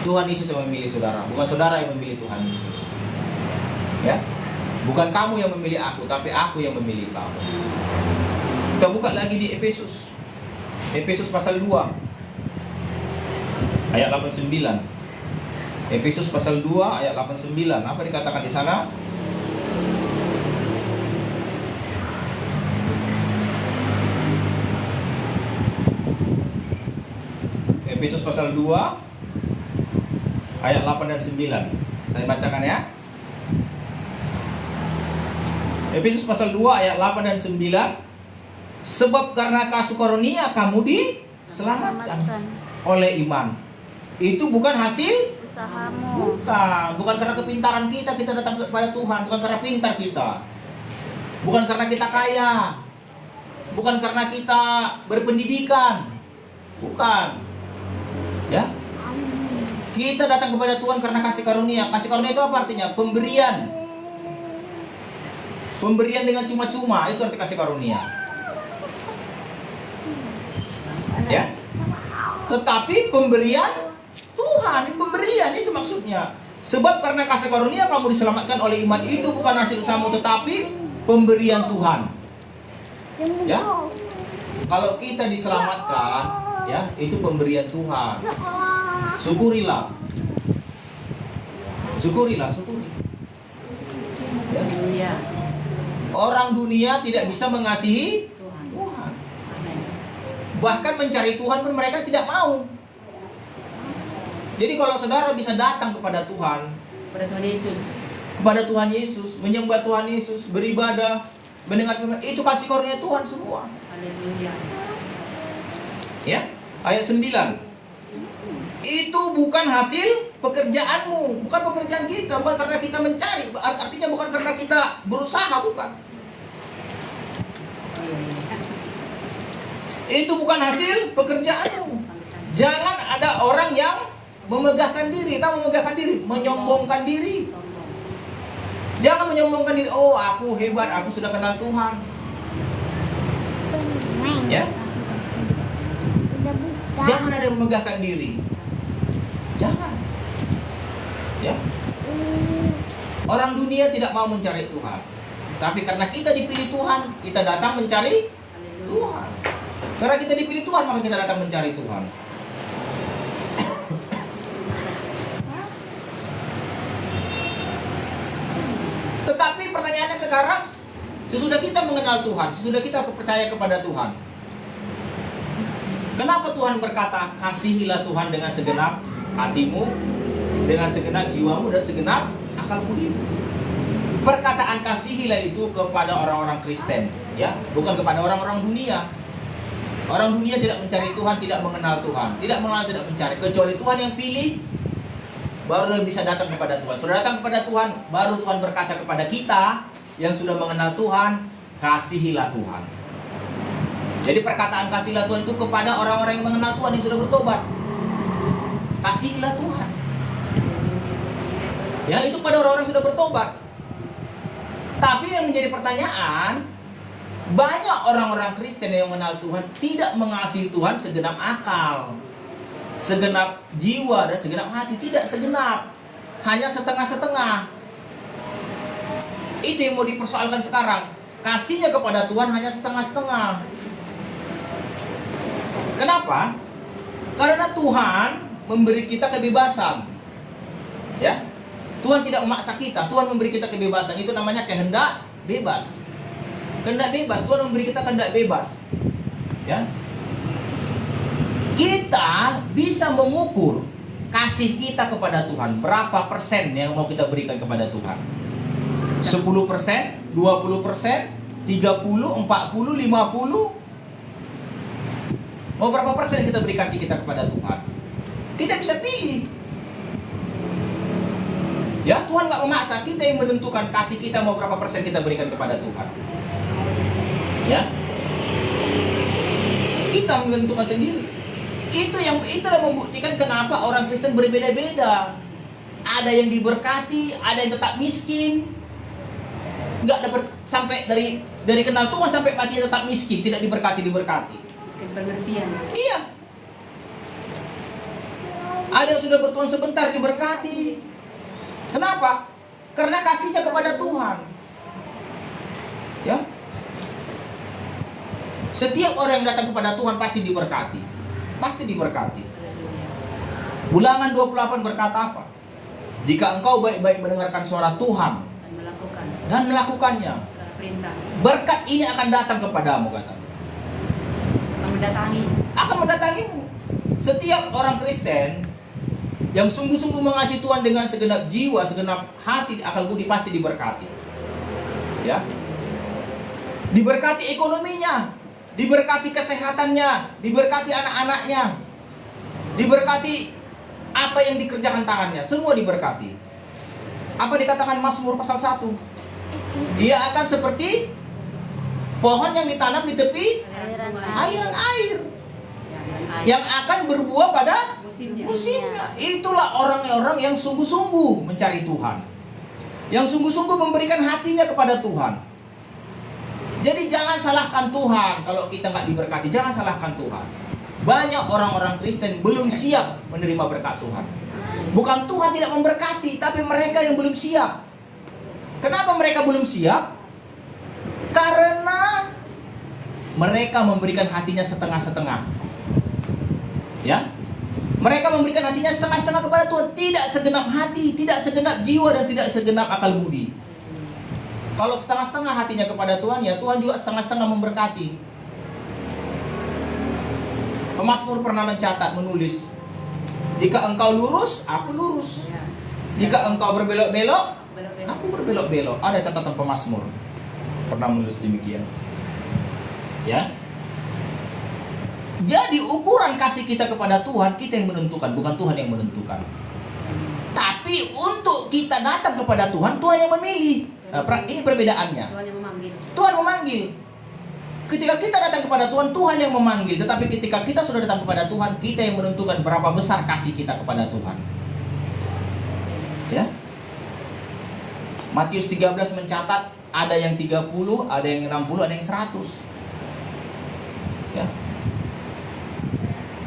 Speaker 5: Tuhan Yesus yang memilih saudara, bukan saudara yang memilih Tuhan Yesus. Ya, bukan kamu yang memilih aku, tapi aku yang memilih kamu. Kita buka lagi di Efesus. Efesus pasal 2 ayat 89. Efesus pasal 2 ayat 89. Apa dikatakan di sana? Efesus pasal 2 ayat 8 dan 9. Saya bacakan ya. Efesus pasal 2 ayat 8 dan 9. Sebab karena kasih karunia kamu diselamatkan oleh iman. Itu bukan hasil
Speaker 6: usahamu.
Speaker 5: Bukan karena kepintaran kita datang kepada Tuhan, bukan karena pintar kita. Bukan karena kita kaya. Bukan karena kita berpendidikan. Bukan. Ya. Kita datang kepada Tuhan karena kasih karunia. Kasih karunia itu apa artinya? Pemberian. Pemberian dengan cuma-cuma, itu arti kasih karunia. Ya. Tetapi pemberian Tuhan, pemberian itu maksudnya. Sebab karena kasih karunia kamu diselamatkan oleh iman, itu bukan hasil usahamu tetapi pemberian Tuhan. Ya. Kalau kita diselamatkan, ya, itu pemberian Tuhan. Syukurilah. Syukuri. Ya. Orang dunia tidak bisa mengasihi Tuhan. Bahkan mencari Tuhan pun mereka tidak mau. Jadi kalau saudara bisa datang kepada Tuhan, kepada Tuhan Yesus, menyembah Tuhan Yesus, beribadah, mendengar firman, itu kasih karunia Tuhan semua. Ya, ayat 9. Itu bukan hasil pekerjaanmu, bukan pekerjaan kita, bukan karena kita mencari, artinya bukan karena kita berusaha, bukan. Itu bukan hasil pekerjaanmu. Jangan ada orang yang memegahkan diri, menyombongkan diri. Jangan menyombongkan diri, oh aku hebat, aku sudah kenal Tuhan. Ya. Jangan ada yang memegahkan diri. Jangan. Ya. Orang dunia tidak mau mencari Tuhan. Tapi karena kita dipilih Tuhan, kita datang mencari Tuhan. Karena kita dipilih Tuhan, maka kita datang mencari Tuhan. Tetapi pertanyaannya sekarang, sesudah kita mengenal Tuhan, sesudah kita percaya kepada Tuhan, kenapa Tuhan berkata, kasihilah Tuhan dengan segenap hatimu, dengan segenap jiwamu, dan segenap akal budimu? Perkataan kasihilah itu kepada orang-orang Kristen, ya, bukan kepada orang-orang dunia. Orang dunia tidak mencari Tuhan, tidak mengenal Tuhan, tidak mengenal, tidak mencari, kecuali Tuhan yang pilih, baru bisa datang kepada Tuhan. Sudah datang kepada Tuhan, baru Tuhan berkata kepada kita yang sudah mengenal Tuhan, kasihilah Tuhan. Jadi perkataan kasihilah Tuhan itu kepada orang-orang yang mengenal Tuhan, yang sudah bertobat. Kasihilah Tuhan. Ya, itu pada orang-orang yang sudah bertobat. Tapi yang menjadi pertanyaan, banyak orang-orang Kristen yang mengenal Tuhan tidak mengasihi Tuhan segenap akal, segenap jiwa, dan segenap hati. Tidak segenap, hanya setengah-setengah. Itu yang mau dipersoalkan sekarang. Kasihnya kepada Tuhan hanya setengah-setengah. Kenapa? Karena Tuhan memberi kita kebebasan. Ya, Tuhan tidak memaksa kita. Tuhan memberi kita kebebasan. Itu namanya kehendak bebas. Kehendak bebas. Tuhan memberi kita kehendak bebas. Ya. Kita bisa mengukur kasih kita kepada Tuhan. Berapa persen yang mau kita berikan kepada Tuhan? 10%, 20%, 30, 40, 50. Mau berapa persen kita beri kasih kita kepada Tuhan? Kita bisa pilih. Ya, Tuhan gak memaksa, kita yang menentukan kasih kita mau berapa persen kita berikan kepada Tuhan. Ya, kita menentukan sendiri. Itulah membuktikan kenapa orang Kristen berbeda-beda. Ada yang diberkati, ada yang tetap miskin. Nggak dapat sampai dari kenal Tuhan sampai mati tetap miskin, tidak diberkati.
Speaker 3: Pengertian.
Speaker 5: Iya. Ada yang sudah bertuhan sebentar diberkati. Kenapa? Karena kasihnya kepada Tuhan. Ya. Setiap orang yang datang kepada Tuhan pasti diberkati. Pasti diberkati. Ulangan 28 berkata apa? Jika engkau baik-baik mendengarkan suara Tuhan dan melakukannya, berkat ini akan datang kepadamu, katanya. Akan mendatangimu. Setiap orang Kristen yang sungguh-sungguh mengasihi Tuhan dengan segenap jiwa, segenap hati, akal budi, pasti diberkati. Ya. Diberkati ekonominya, diberkati kesehatannya, diberkati anak-anaknya, diberkati apa yang dikerjakan tangannya, semua diberkati. Apa dikatakan Mazmur pasal 1? Dia akan seperti pohon yang ditanam di tepi aliran air, yang akan berbuah pada musimnya. Itulah orang-orang yang sungguh-sungguh mencari Tuhan, yang sungguh-sungguh memberikan hatinya kepada Tuhan. Jadi jangan salahkan Tuhan kalau kita nggak diberkati. Jangan salahkan Tuhan. Banyak orang-orang Kristen belum siap menerima berkat Tuhan. Bukan Tuhan tidak memberkati, tapi mereka yang belum siap. Kenapa mereka belum siap? Karena mereka memberikan hatinya setengah-setengah. Ya, mereka memberikan hatinya setengah-setengah kepada Tuhan. Tidak segenap hati, tidak segenap jiwa, dan tidak segenap akal budi. Kalau setengah-setengah hatinya kepada Tuhan, ya Tuhan juga setengah-setengah memberkati. Pemazmur pernah menulis, jika engkau lurus, aku lurus. Jika engkau berbelok-belok, aku berbelok-belok. Ada catatan Pemazmur pernah menulis demikian. Ya. Jadi ukuran kasih kita kepada Tuhan, kita yang menentukan, bukan Tuhan yang menentukan. Tapi untuk kita datang kepada Tuhan, Tuhan yang memilih. Ini perbedaannya. Tuhan memanggil. Ketika kita datang kepada Tuhan, Tuhan yang memanggil. Tetapi ketika kita sudah datang kepada Tuhan, kita yang menentukan berapa besar kasih kita kepada Tuhan. Ya. Matius 13 mencatat ada yang 30, ada yang 60, ada yang 100. Ya.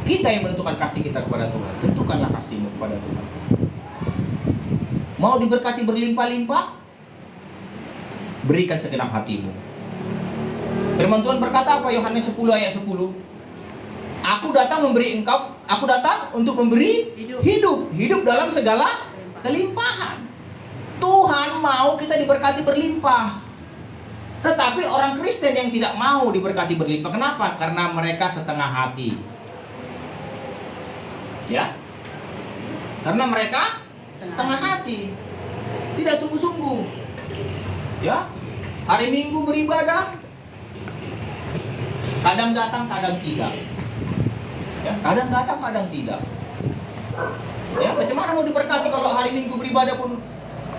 Speaker 5: Kita yang menentukan kasih kita kepada Tuhan. Tentukanlah kasihmu kepada Tuhan. Mau diberkati berlimpah-limpah? Berikan segenap hatimu. Firman Tuhan berkata apa? Yohanes 10 ayat 10. Aku datang untuk memberi hidup. Hidup dalam segala kelimpahan. Tuhan mau kita diberkati berlimpah. Tetapi orang Kristen yang tidak mau diberkati berlimpah. Kenapa? Karena mereka setengah hati. Ya. Karena mereka setengah hati. Tidak sungguh-sungguh. Ya. Hari Minggu beribadah, kadang datang, kadang tidak. Ya, kadang datang, kadang tidak. Ya, macam mana mau diberkati kalau hari Minggu beribadah pun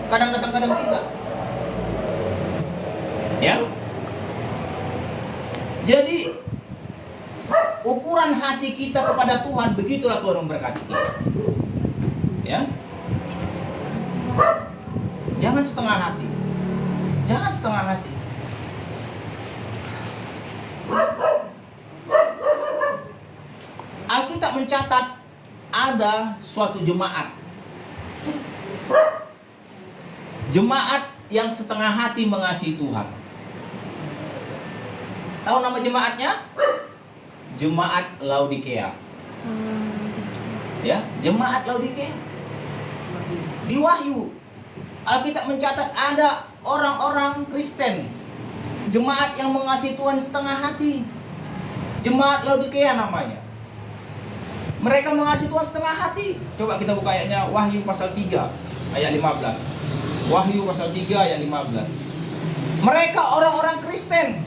Speaker 5: kadang datang, kadang tidak? Ya. Jadi ukuran hati kita kepada Tuhan, begitulah Tuhan memberkati kita. Ya. Jangan setengah hati. Jangan setengah hati. Alkitab mencatat ada suatu jemaat. Jemaat yang setengah hati mengasihi Tuhan. Tahu nama jemaatnya? Jemaat Laodikea. Ya, jemaat Laodikea. Di Wahyu, Alkitab mencatat ada orang-orang Kristen, jemaat yang mengasihi Tuhan setengah hati. Jemaat Laodikea namanya. Mereka mengasihi Tuhan setengah hati. Coba kita buka ayatnya, Wahyu pasal 3 ayat 15. Wahyu pasal 3 ayat 15. Mereka orang-orang Kristen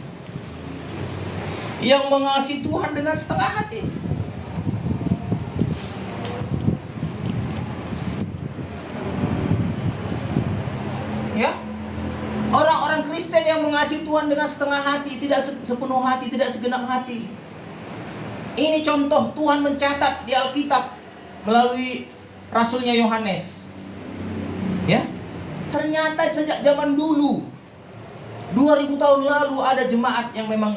Speaker 5: yang mengasihi Tuhan dengan setengah hati. Ya. Orang-orang Kristen yang mengasihi Tuhan dengan setengah hati, tidak sepenuh hati, tidak segenap hati. Ini contoh Tuhan mencatat di Alkitab melalui rasulnya Yohanes. Ya. Ternyata sejak zaman dulu, 2000 tahun lalu ada jemaat yang memang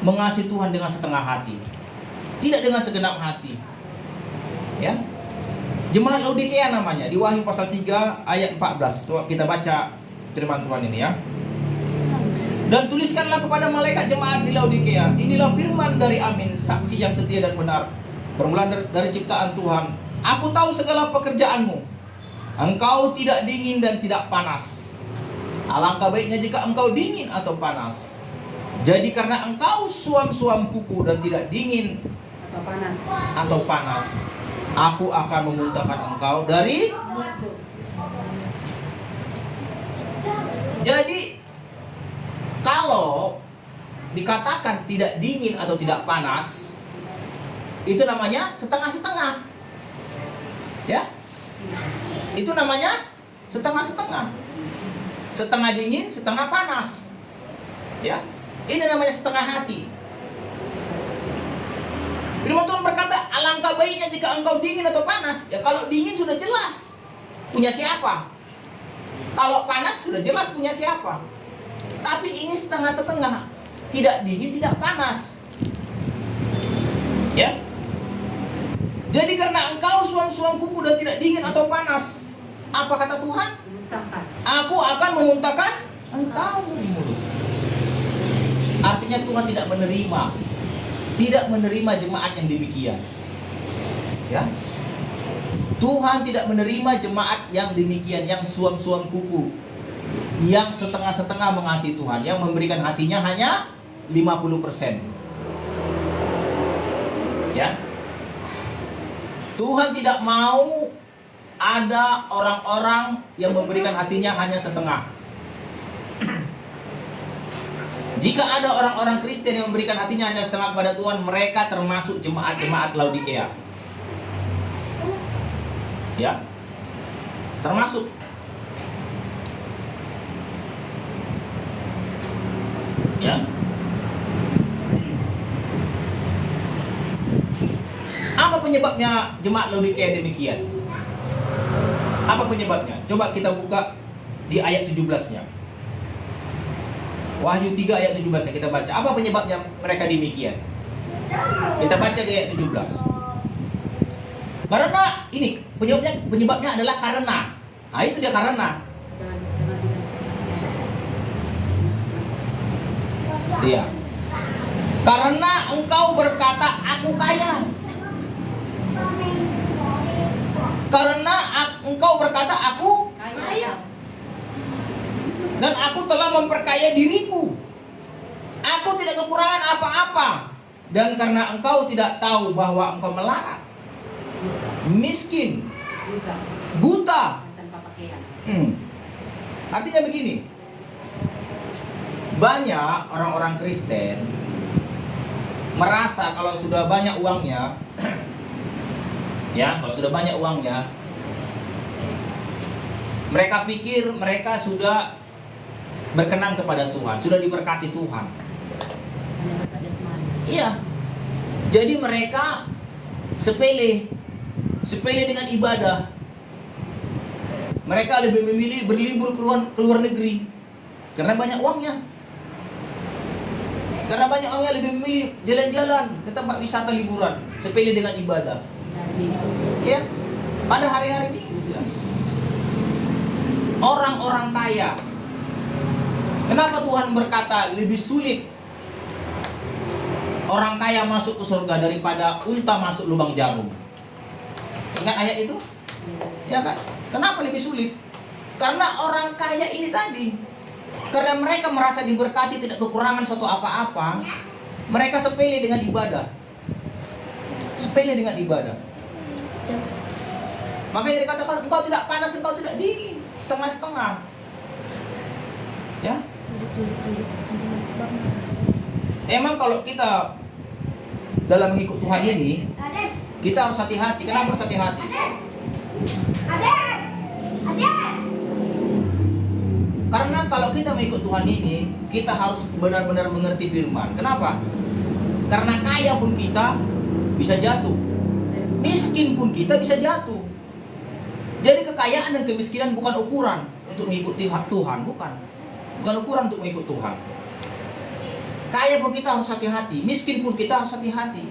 Speaker 5: mengasihi Tuhan dengan setengah hati, tidak dengan segenap hati. Ya. Jemaat Laodikea namanya, di Wahyu pasal 3 ayat 14. Coba kita baca firman Tuhan ini ya. Dan tuliskanlah kepada malaikat jemaat di Laodikea, inilah firman dari Amin, saksi yang setia dan benar, permulaan dari ciptaan Tuhan. Aku tahu segala pekerjaanmu. Engkau tidak dingin dan tidak panas. Alangkah baiknya jika engkau dingin atau panas. Jadi karena engkau suam-suam kuku dan tidak dingin atau panas, aku akan memuntahkan engkau dari. Jadi kalau dikatakan tidak dingin atau tidak panas, itu namanya setengah-setengah. Ya. Itu namanya setengah-setengah. Setengah dingin, setengah panas. Ya. Ini namanya setengah hati. Firman Tuhan berkata, alangkah baiknya jika engkau dingin atau panas. Ya, kalau dingin sudah jelas punya siapa. Kalau panas sudah jelas punya siapa. Tapi ini setengah-setengah, tidak dingin, tidak panas. Ya. Jadi karena engkau suam-suam kuku dan tidak dingin atau panas, apa kata Tuhan? Aku akan memuntahkan engkau dari mulut. Artinya Tuhan tidak menerima jemaat yang demikian. Ya. Tuhan tidak menerima jemaat yang demikian, yang suam-suam kuku, yang setengah-setengah mengasihi Tuhan, yang memberikan hatinya hanya 50%. Ya. Tuhan tidak mau ada orang-orang yang memberikan hatinya hanya setengah. Jika ada orang-orang Kristen yang memberikan hatinya hanya setengah kepada Tuhan, mereka termasuk jemaat-jemaat Laodikea. Ya. Termasuk. Ya. Apa penyebabnya jemaat Laodikea demikian? Apa penyebabnya? Coba kita buka di ayat 17-nya. Wahyu 3 ayat 17 kita baca. Apa penyebabnya mereka demikian? Kita baca di ayat 17. Karena ini penyebabnya adalah karena. Nah, itu dia karena. Iya. Karena engkau berkata aku kaya. Karena engkau berkata aku kaya. Dan aku telah memperkaya diriku. Aku tidak kekurangan apa-apa. Dan karena engkau tidak tahu bahwa engkau melarat, miskin, buta.
Speaker 3: Tanpa pakaian.
Speaker 5: Artinya begini. Banyak orang-orang Kristen merasa kalau sudah banyak uangnya, ya, kalau sudah banyak uangnya, mereka pikir mereka sudah berkenan kepada Tuhan, sudah diberkati Tuhan.
Speaker 3: Hanya berkat jasmani.
Speaker 5: Iya. Jadi mereka sepele dengan ibadah. Mereka lebih memilih berlibur ke luar negeri karena banyak uangnya. Karena banyak orang yang lebih memilih jalan-jalan ke tempat wisata liburan, sepele dengan ibadah. Ya, pada hari-hari Minggu. Ya. Orang-orang kaya. Kenapa Tuhan berkata lebih sulit orang kaya masuk ke surga daripada unta masuk lubang jarum? Ingat ayat itu? Ya kan? Kenapa lebih sulit? Karena orang kaya ini tadi, karena mereka merasa diberkati, tidak kekurangan suatu apa-apa, mereka sepele dengan ibadah. Sepele dengan ibadah. Makanya dikatakan engkau tidak panas, engkau tidak dingin, setengah-setengah. Ya. Emang kalau kita dalam mengikut Tuhan ini, kita harus hati-hati. Kenapa harus hati-hati? Karena kalau kita mengikut Tuhan ini, kita harus benar-benar mengerti firman. Kenapa? Karena kaya pun kita bisa jatuh, miskin pun kita bisa jatuh. Jadi kekayaan dan kemiskinan bukan ukuran untuk mengikuti Tuhan, bukan ukuran untuk mengikut Tuhan. Kaya pun kita harus hati-hati, miskin pun kita harus hati-hati.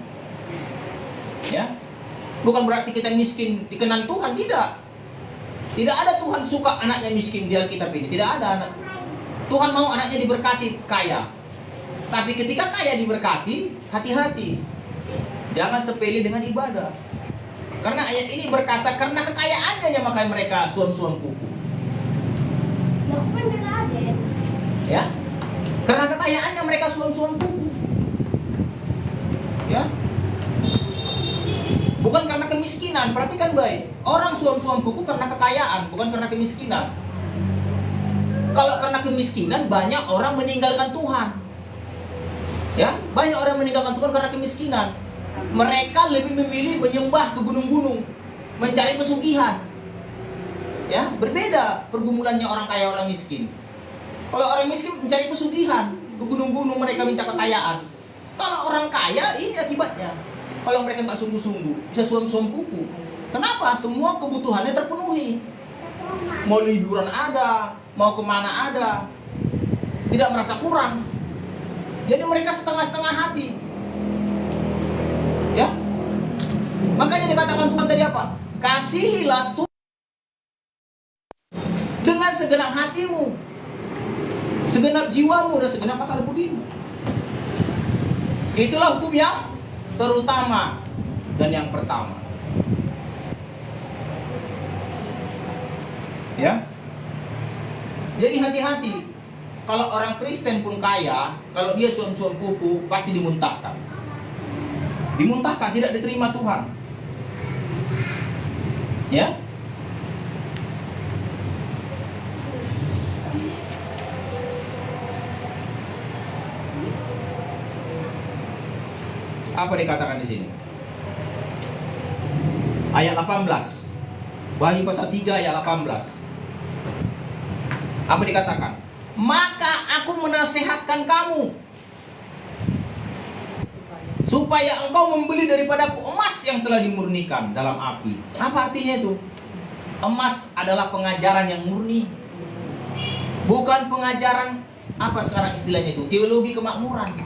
Speaker 5: Ya, bukan berarti kita miskin dikenan Tuhan, tidak. Tidak ada Tuhan suka anaknya miskin di Alkitab ini. Tidak ada anak. Tuhan mau anaknya diberkati kaya. Tapi ketika kaya diberkati, hati-hati. Jangan sepele dengan ibadah. Karena ayat ini berkata karena kekayaannya makanya mereka suam-suam kuku. Ya. Karena kekayaannya mereka suam-suam kuku. Ya. Bukan karena kemiskinan, perhatikan baik. Orang suam-suam kuku karena kekayaan, bukan karena kemiskinan. Kalau karena kemiskinan, banyak orang meninggalkan Tuhan. Ya, banyak orang meninggalkan Tuhan karena kemiskinan. Mereka lebih memilih menyembah ke gunung-gunung, mencari pesugihan. Ya, berbeda pergumulannya orang kaya orang miskin. Kalau orang miskin mencari pesugihan, ke gunung-gunung mereka minta kekayaan. Kalau orang kaya, ini akibatnya. Kalau mereka nggak sungguh-sungguh, bisa suam-suam kuku. Kenapa? Semua kebutuhannya terpenuhi. Mau liburan ada, mau kemana ada. Tidak merasa kurang. Jadi mereka setengah-setengah hati. Ya. Makanya dikatakan Tuhan tadi apa? Kasihilah Tuhan dengan segenap hatimu, segenap jiwamu, dan segenap akal budimu. Itulah hukum yang terutama dan yang pertama. Ya. Jadi hati-hati. Kalau orang Kristen pun kaya, kalau dia suam-suam kuku pasti dimuntahkan. Dimuntahkan, tidak diterima Tuhan. Ya. Apa dikatakan di sini? Ayat 18. Wahyu pasal 3 ayat 18. Apa dikatakan? Maka aku menasehatkan kamu supaya engkau membeli daripadaku emas yang telah dimurnikan dalam api. Apa artinya itu? Emas adalah pengajaran yang murni. Bukan pengajaran apa sekarang istilahnya itu? Teologi kemakmuran.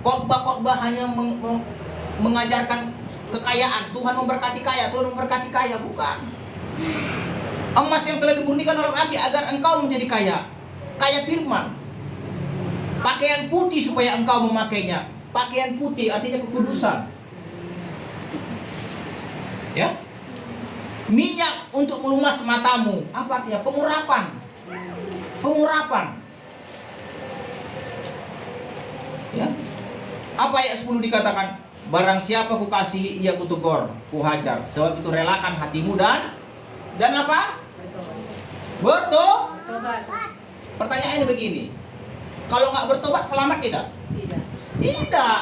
Speaker 5: Khotbah-khotbah hanya mengajarkan kekayaan. Tuhan memberkati kaya, Tuhan memberkati kaya. Bukan. Emas yang telah dimurnikan oleh aki agar engkau menjadi kaya. Kaya firman. Pakaian putih supaya engkau memakainya. Pakaian putih artinya kekudusan. Ya. Minyak untuk melumas matamu. Apa artinya? Pengurapan. Pengurapan. Ya. Apa ayat 10 dikatakan? Barang siapa kukasihi ia kutegur, kuhajar. Sebab itu relakan hatimu dan apa?
Speaker 3: Bertobat.
Speaker 5: Pertanyaannya begini. Kalau nggak bertobat selamat tidak?
Speaker 3: Tidak.
Speaker 5: Tidak.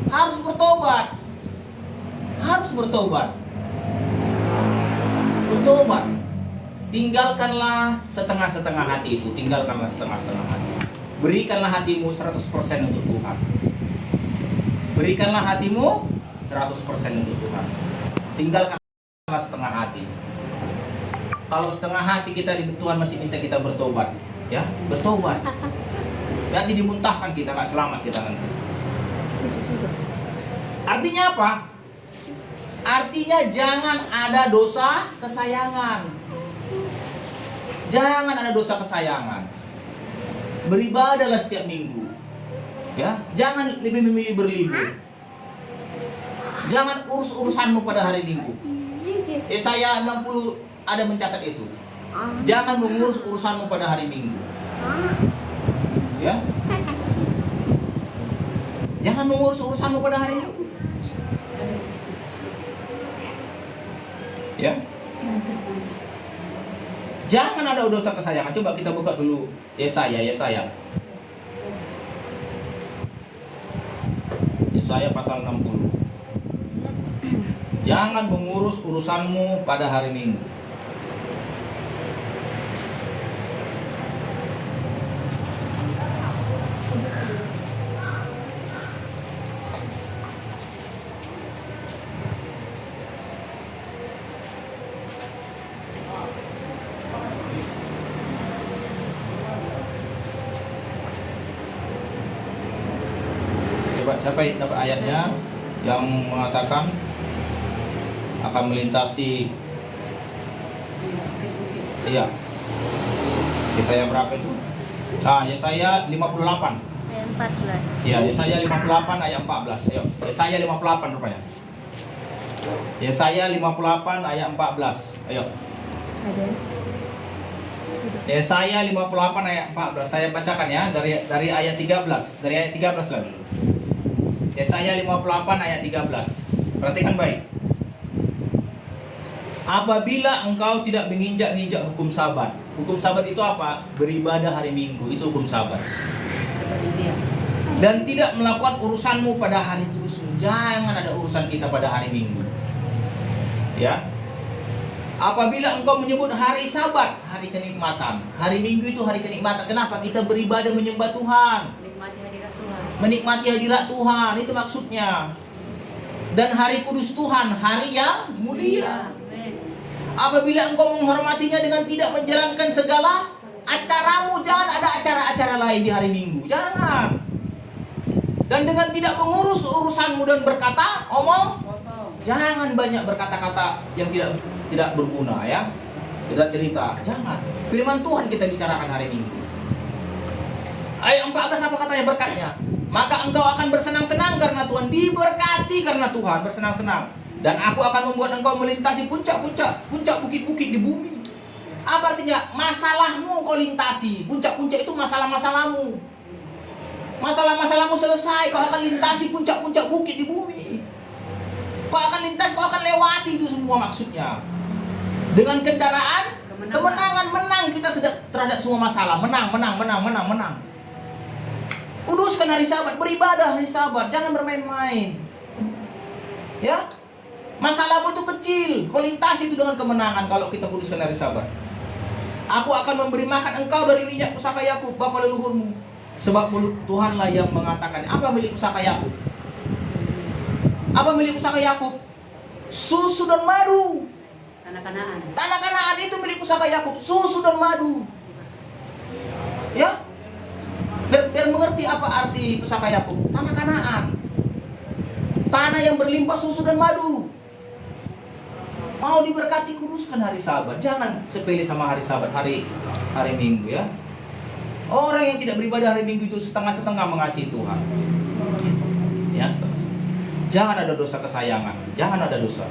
Speaker 5: Harus bertobat. Harus bertobat. Bertobat. Tinggalkanlah setengah-setengah hati itu. Tinggalkanlah setengah-setengah hati. Berikanlah hatimu 100% untuk Tuhan. Berikanlah hatimu 100% untuk Tuhan. Tinggalkanlah setengah hati. Kalau setengah hati kita di Tuhan masih minta kita bertobat, ya, bertobat. Nanti dimuntahkan kita, nggak selamat kita nanti. Artinya apa? Artinya jangan ada dosa kesayangan. Jangan ada dosa kesayangan. Beribadahlah setiap minggu. Ya, jangan lebih memilih berlibur. Jangan urus urusanmu pada hari Minggu. Yesaya 60 ada mencatat itu. Jangan mengurus urusanmu pada hari Minggu. Ya. Jangan mengurus urusanmu pada hari Minggu. Ya. Jangan ada dosa kesayangan. Coba kita buka dulu Yesaya. Yesaya pasal 60. Jangan mengurus urusanmu pada hari Minggu. Coba siapa yang dapat ayatnya yang mengatakan akan melintasi, iya, Yesaya berapa itu? Yesaya 58
Speaker 3: Ayat 14.
Speaker 5: ya, Yesaya 58 ayat 14. Ayo, Yesaya 58 rupanya. Yesaya 58 ayat 14. Ayo,
Speaker 3: Ada.
Speaker 5: Yesaya 58 ayat 14. Saya bacakan ya dari ayat 13. Dari ayat 13 lah dulu. Yesaya 58 ayat 13. Perhatikan baik. Apabila engkau tidak menginjak-injak hukum Sabat. Hukum Sabat itu apa? Beribadah hari Minggu, itu hukum Sabat. Dan tidak melakukan urusanmu pada hari kudusmu. Jangan ada urusan kita pada hari Minggu. Ya. Apabila engkau menyebut hari Sabat, hari kenikmatan. Hari Minggu itu hari kenikmatan. Kenapa? Kita beribadah menyembah Tuhan.
Speaker 3: Menikmati hadirat Tuhan.
Speaker 5: Menikmati hadirat Tuhan, itu maksudnya. Dan hari kudus Tuhan, hari yang mulia. Apabila engkau menghormatinya dengan tidak menjalankan segala acaramu, jangan ada acara-acara lain di hari Minggu, jangan. Dan dengan tidak mengurus urusanmu dan berkata, omong, jangan banyak berkata-kata yang tidak berguna, ya. Tidak cerita, jangan. Firman Tuhan kita bicarakan hari Minggu. Ayat 14 apa katanya berkatnya? Maka engkau akan bersenang-senang karena Tuhan, diberkati karena Tuhan, bersenang-senang. Dan aku akan membuat engkau melintasi puncak-puncak, puncak bukit-bukit di bumi. Apa artinya? Masalahmu kau lintasi. Puncak-puncak itu masalah-masalahmu. Masalah-masalahmu selesai, kau akan lintasi puncak-puncak bukit di bumi. Kau akan lintas, kau akan lewati, itu semua maksudnya. Dengan kendaraan kemenangan, menang kita terhadap semua masalah. Menang. Kuduskan hari Sabat, beribadah hari Sabat, jangan bermain-main. Ya? Masalahmu itu kecil, kau lintasi itu dengan kemenangan kalau kita kuduskan hari Sabat. Aku akan memberi makan engkau dari minyak pusaka Yakub, bapa leluhurmu. Sebab mulut Tuhanlah yang mengatakan. Apa milik pusaka Yakub? Apa milik pusaka Yakub? Susu dan madu.
Speaker 3: Tanah Kanaan.
Speaker 5: Tanah Kanaan itu milik pusaka Yakub, susu dan madu. Ya? biar mengerti apa arti pusaka Yakub. Tanah Kanaan, tanah yang berlimpah susu dan madu. Mau diberkati, kuduskan hari Sabat. Jangan sepele sama hari Sabat, hari Minggu ya. Orang yang tidak beribadah hari Minggu itu setengah-setengah mengasihi Tuhan. Ya, setengah-setengah. Jangan ada dosa kesayangan, jangan ada dosa.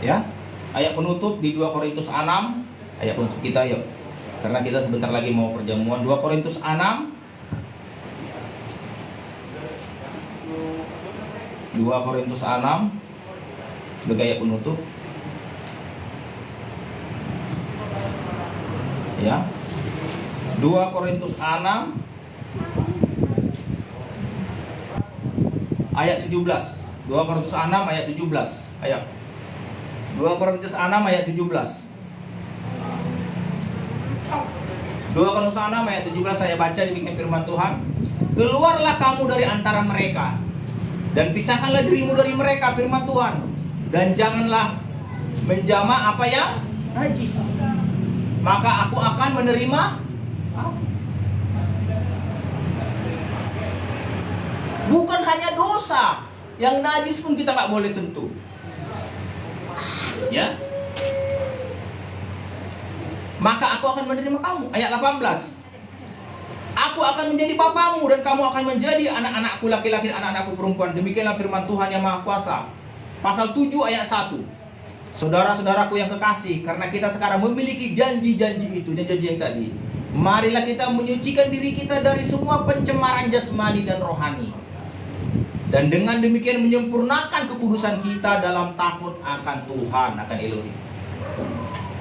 Speaker 5: Ya. Ayat penutup di 2 Korintus 6, ayat penutup kita yuk. Karena kita sebentar lagi mau perjamuan. 2 Korintus 6. 2 Korintus 6 sebagai ayat penutup. Ya. 2 Korintus 6 ayat 17. 2 Korintus 6 ayat 17. Ayo. 2 Korintus 6 ayat 17. 2 Korintus 6 ayat 17 saya baca dibikin firman Tuhan. Keluarlah kamu dari antara mereka dan pisahkanlah dirimu dari mereka, firman Tuhan. Dan janganlah menjamah apa yang najis, maka aku akan menerima. Bukan hanya dosa, yang najis pun kita nggak boleh sentuh. Ya. Maka aku akan menerima kamu. Ayat 18. Aku akan menjadi bapamu dan kamu akan menjadi anak-anakku laki-laki dan anak-anakku perempuan. Demikianlah firman Tuhan yang Maha Kuasa. Pasal 7 ayat 1. Saudara-saudaraku yang kekasih, karena kita sekarang memiliki janji-janji itu, janji yang tadi. Marilah kita menyucikan diri kita dari semua pencemaran jasmani dan rohani. Dan dengan demikian menyempurnakan kekudusan kita dalam takut akan Tuhan, akan Elohim.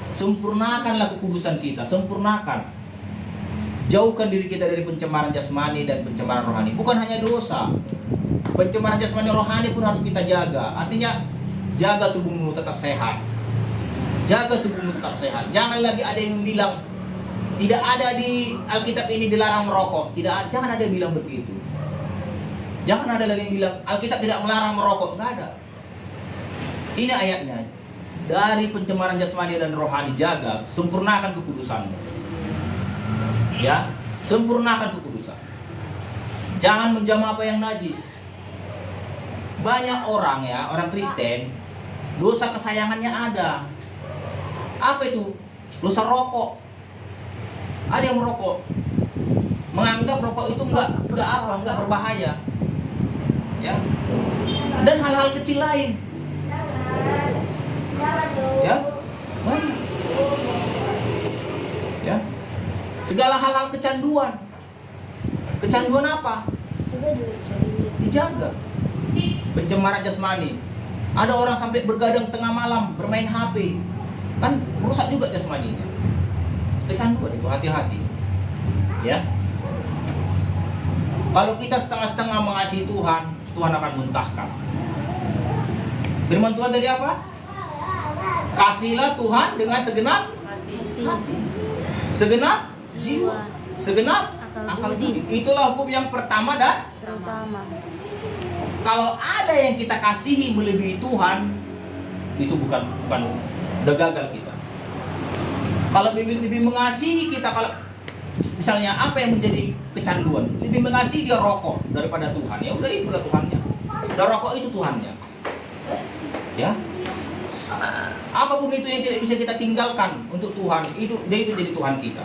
Speaker 5: Sempurnakanlah kekudusan kita, sempurnakan. Jauhkan diri kita dari pencemaran jasmani dan pencemaran rohani. Bukan hanya dosa, pencemaran jasmani rohani pun harus kita jaga. Artinya, jaga tubuhmu tetap sehat. Jaga tubuhmu tetap sehat. Jangan lagi ada yang bilang, tidak ada di Alkitab ini dilarang merokok. Jangan ada yang bilang begitu. Jangan ada lagi yang bilang Alkitab tidak melarang merokok. Enggak ada. Ini ayatnya. Dari pencemaran jasmani dan rohani, jaga, sempurnakan kekudusanmu. Ya, sempurnakan kekudusan. Jangan menjamah apa yang najis. Banyak orang ya, orang Kristen, dosa kesayangannya ada. Apa itu? Dosa rokok. Ada yang merokok, menganggap rokok itu enggak berbahaya. Ya. Dan hal-hal kecil lain. Ya, banyak. Ya, segala hal-hal kecanduan. Kecanduan apa? Dijaga. Pencemaran jasmani. Ada orang sampai bergadang tengah malam bermain HP, kan merusak juga jasmaninya. Kecanduan itu, hati-hati. Ya. Kalau kita setengah-setengah mengasihi Tuhan, Tuhan akan muntahkan. Firman Tuhan tadi apa? Kasihilah Tuhan dengan segenap hati, segenap jiwa, segenap akal budi. Itulah hukum yang pertama dan terutama. Kalau ada yang kita kasihi melebihi Tuhan, itu bukan udah gagal kita. Kalau lebih mengasihi kita, kalau misalnya apa yang menjadi kecanduan, lebih mengasihi dia rokok daripada Tuhan, ya udah itulah Tuhannya. Dan rokok itu Tuhannya. Ya. Apapun itu yang tidak bisa kita tinggalkan untuk Tuhan, dia itu jadi Tuhan kita.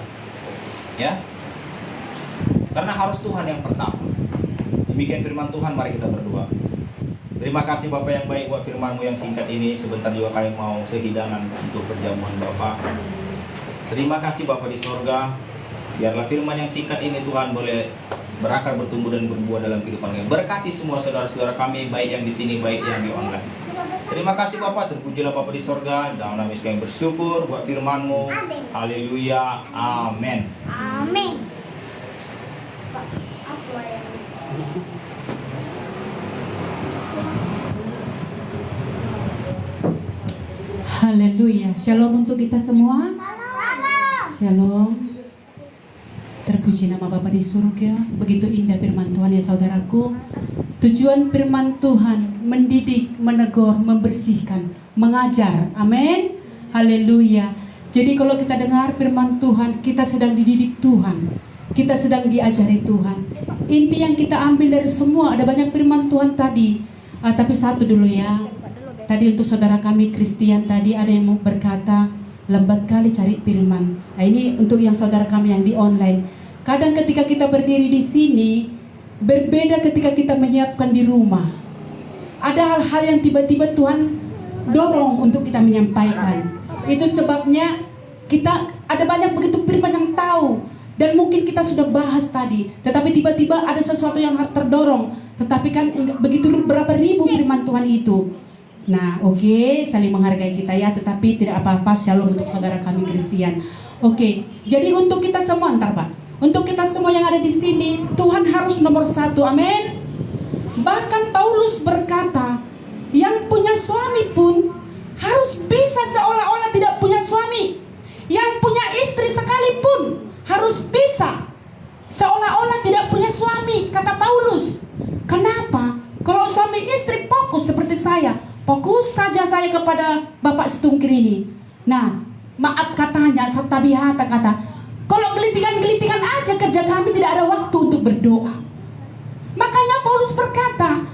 Speaker 5: Ya. Karena harus Tuhan yang pertama. Demikian firman Tuhan, mari kita berdoa. Terima kasih Bapak yang baik buat firman-Mu yang singkat ini. Sebentar juga kami mau sehidangan untuk perjamuan Bapak. Terima kasih Bapak di sorga. Biarlah firman yang singkat ini Tuhan boleh berakar, bertumbuh dan berbuah dalam kehidupan kami. Berkati semua saudara-saudara kami, baik yang di sini, baik yang di online. Terima kasih Bapak, terpujilah Bapak di sorga. Dalam nama Yesus kami bersyukur buat firman-Mu. Haleluya, amin.
Speaker 3: Amin.
Speaker 2: Haleluya. Shalom untuk kita semua. Shalom. Terpuji nama Bapa di surga. Begitu indah firman Tuhan ya saudaraku. Tujuan firman Tuhan mendidik, menegur, membersihkan, mengajar. Amin. Haleluya. Jadi kalau kita dengar firman Tuhan, kita sedang dididik Tuhan. kita sedang diajari Tuhan. Inti yang kita ambil dari semua, ada banyak firman Tuhan tadi. Tapi satu dulu ya. Tadi untuk saudara kami Kristian tadi ada yang mau berkata, lambat kali cari firman. Nah, ini untuk yang saudara kami yang di online. Kadang ketika kita berdiri di sini, berbeda ketika kita menyiapkan di rumah. Ada hal-hal yang tiba-tiba Tuhan dorong untuk kita menyampaikan. Itu sebabnya kita ada banyak begitu firman yang tahu. Dan mungkin kita sudah bahas tadi, tetapi tiba-tiba ada sesuatu yang terdorong. Tetapi kan begitu berapa ribu firman Tuhan itu. Nah, oke, saling menghargai kita ya, tetapi tidak apa-apa. Shalom untuk saudara kami Kristian. Oke, jadi untuk kita semua Pak, untuk kita semua yang ada di sini, Tuhan harus nomor satu, amin. Bahkan Paulus berkata, yang punya suami pun harus bisa seolah-olah tidak punya suami. Yang punya istri sekalipun harus bisa seolah-olah tidak punya suami, kata Paulus. Kenapa? Kalau suami istri fokus seperti saya, fokus saja saya kepada Bapak Setungkir ini. Nah, maaf katanya, Satabihata kata, kalau gelitikan-gelitikan aja kerja kami, tidak ada waktu untuk berdoa. Makanya Paulus berkata,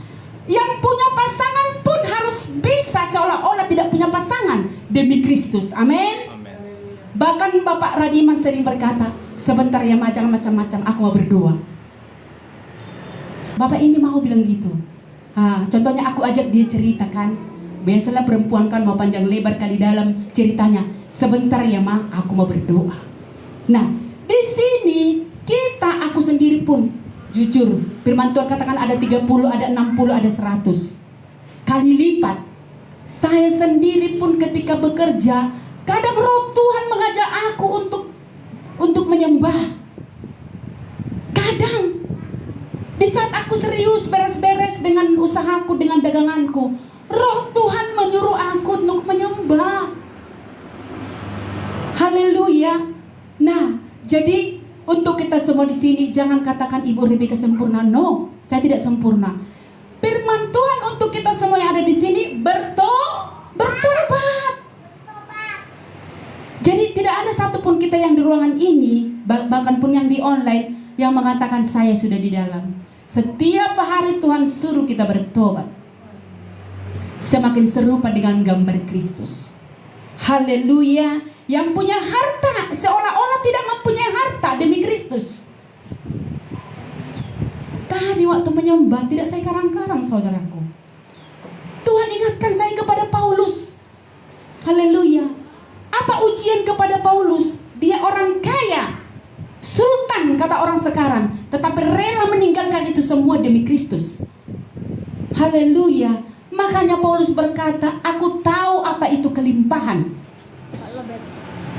Speaker 2: yang punya pasangan pun harus bisa seolah-olah tidak punya pasangan demi Kristus. Amin. Bahkan Bapak Radiman sering berkata, sebentar ya jangan macam-macam, aku mau berdoa. Bapak ini mau bilang gitu. Contohnya aku ajak dia ceritakan. Biasalah perempuan kan mau panjang lebar kali dalam ceritanya. Sebentar ya Ma, aku mau berdoa. Nah, di sini aku sendiri pun jujur, firman Tuhan katakan ada 30, ada 60, ada 100 kali lipat. Saya sendiri pun ketika bekerja, kadang roh Tuhan mengajak aku untuk menyembah. Kadang di saat aku serius beres-beres dengan usahaku, dengan daganganku, roh Tuhan menyuruh aku untuk menyembah. Haleluya. Nah, jadi untuk kita semua di sini jangan katakan Ibu Rebecca sempurna. No, saya tidak sempurna. Firman Tuhan untuk kita semua yang ada di sini bertobat. Jadi tidak ada satupun kita yang di ruangan ini, bahkan pun yang di online, yang mengatakan saya sudah di dalam. Setiap hari Tuhan suruh kita bertobat, semakin serupa dengan gambar Kristus. Haleluya. Yang punya harta seolah-olah tidak mempunyai harta demi Kristus. Tadi waktu menyembah tidak saya karang-karang saudaraku. Tuhan ingatkan saya kepada Paulus. Haleluya. Apa ujian kepada Paulus? Dia orang kaya, sultan kata orang sekarang, tetapi rela meninggalkan itu semua demi Kristus. Haleluya. Makanya Paulus berkata, aku tahu apa itu kelimpahan.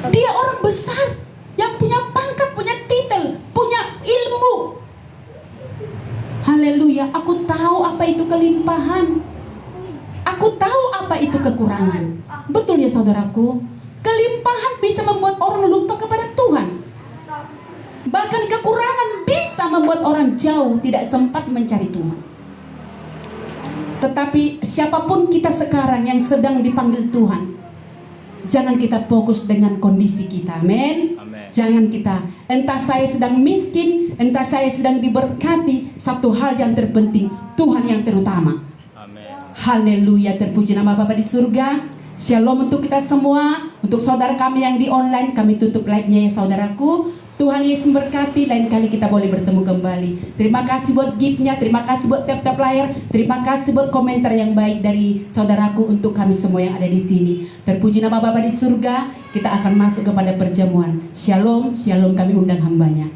Speaker 2: Dia orang besar yang punya pangkat, punya titel, punya ilmu. Haleluya. Aku tahu apa itu kelimpahan. Aku tahu apa itu kekurangan. Betul ya saudaraku. Kelimpahan bisa membuat orang lupa kepada Tuhan. Bahkan kekurangan bisa membuat orang jauh, tidak sempat mencari Tuhan. Tetapi siapapun kita sekarang yang sedang dipanggil Tuhan, jangan kita fokus dengan kondisi kita. Amin. Jangan kita, entah saya sedang miskin, entah saya sedang diberkati, satu hal yang terpenting, Tuhan yang terutama.
Speaker 4: Amin.
Speaker 2: Haleluya. Terpuji nama Bapa di surga. Shalom untuk kita semua. Untuk saudara kami yang di online, kami tutup live-nya ya saudaraku. Tuhan Yesus memberkati. Lain kali kita boleh bertemu kembali. Terima kasih buat gift-nya, terima kasih buat tap-tap layar, terima kasih buat komentar yang baik dari saudaraku untuk kami semua yang ada di sini. Terpuji nama Bapa di surga. Kita akan masuk kepada perjamuan. Shalom, shalom, kami undang hambanya.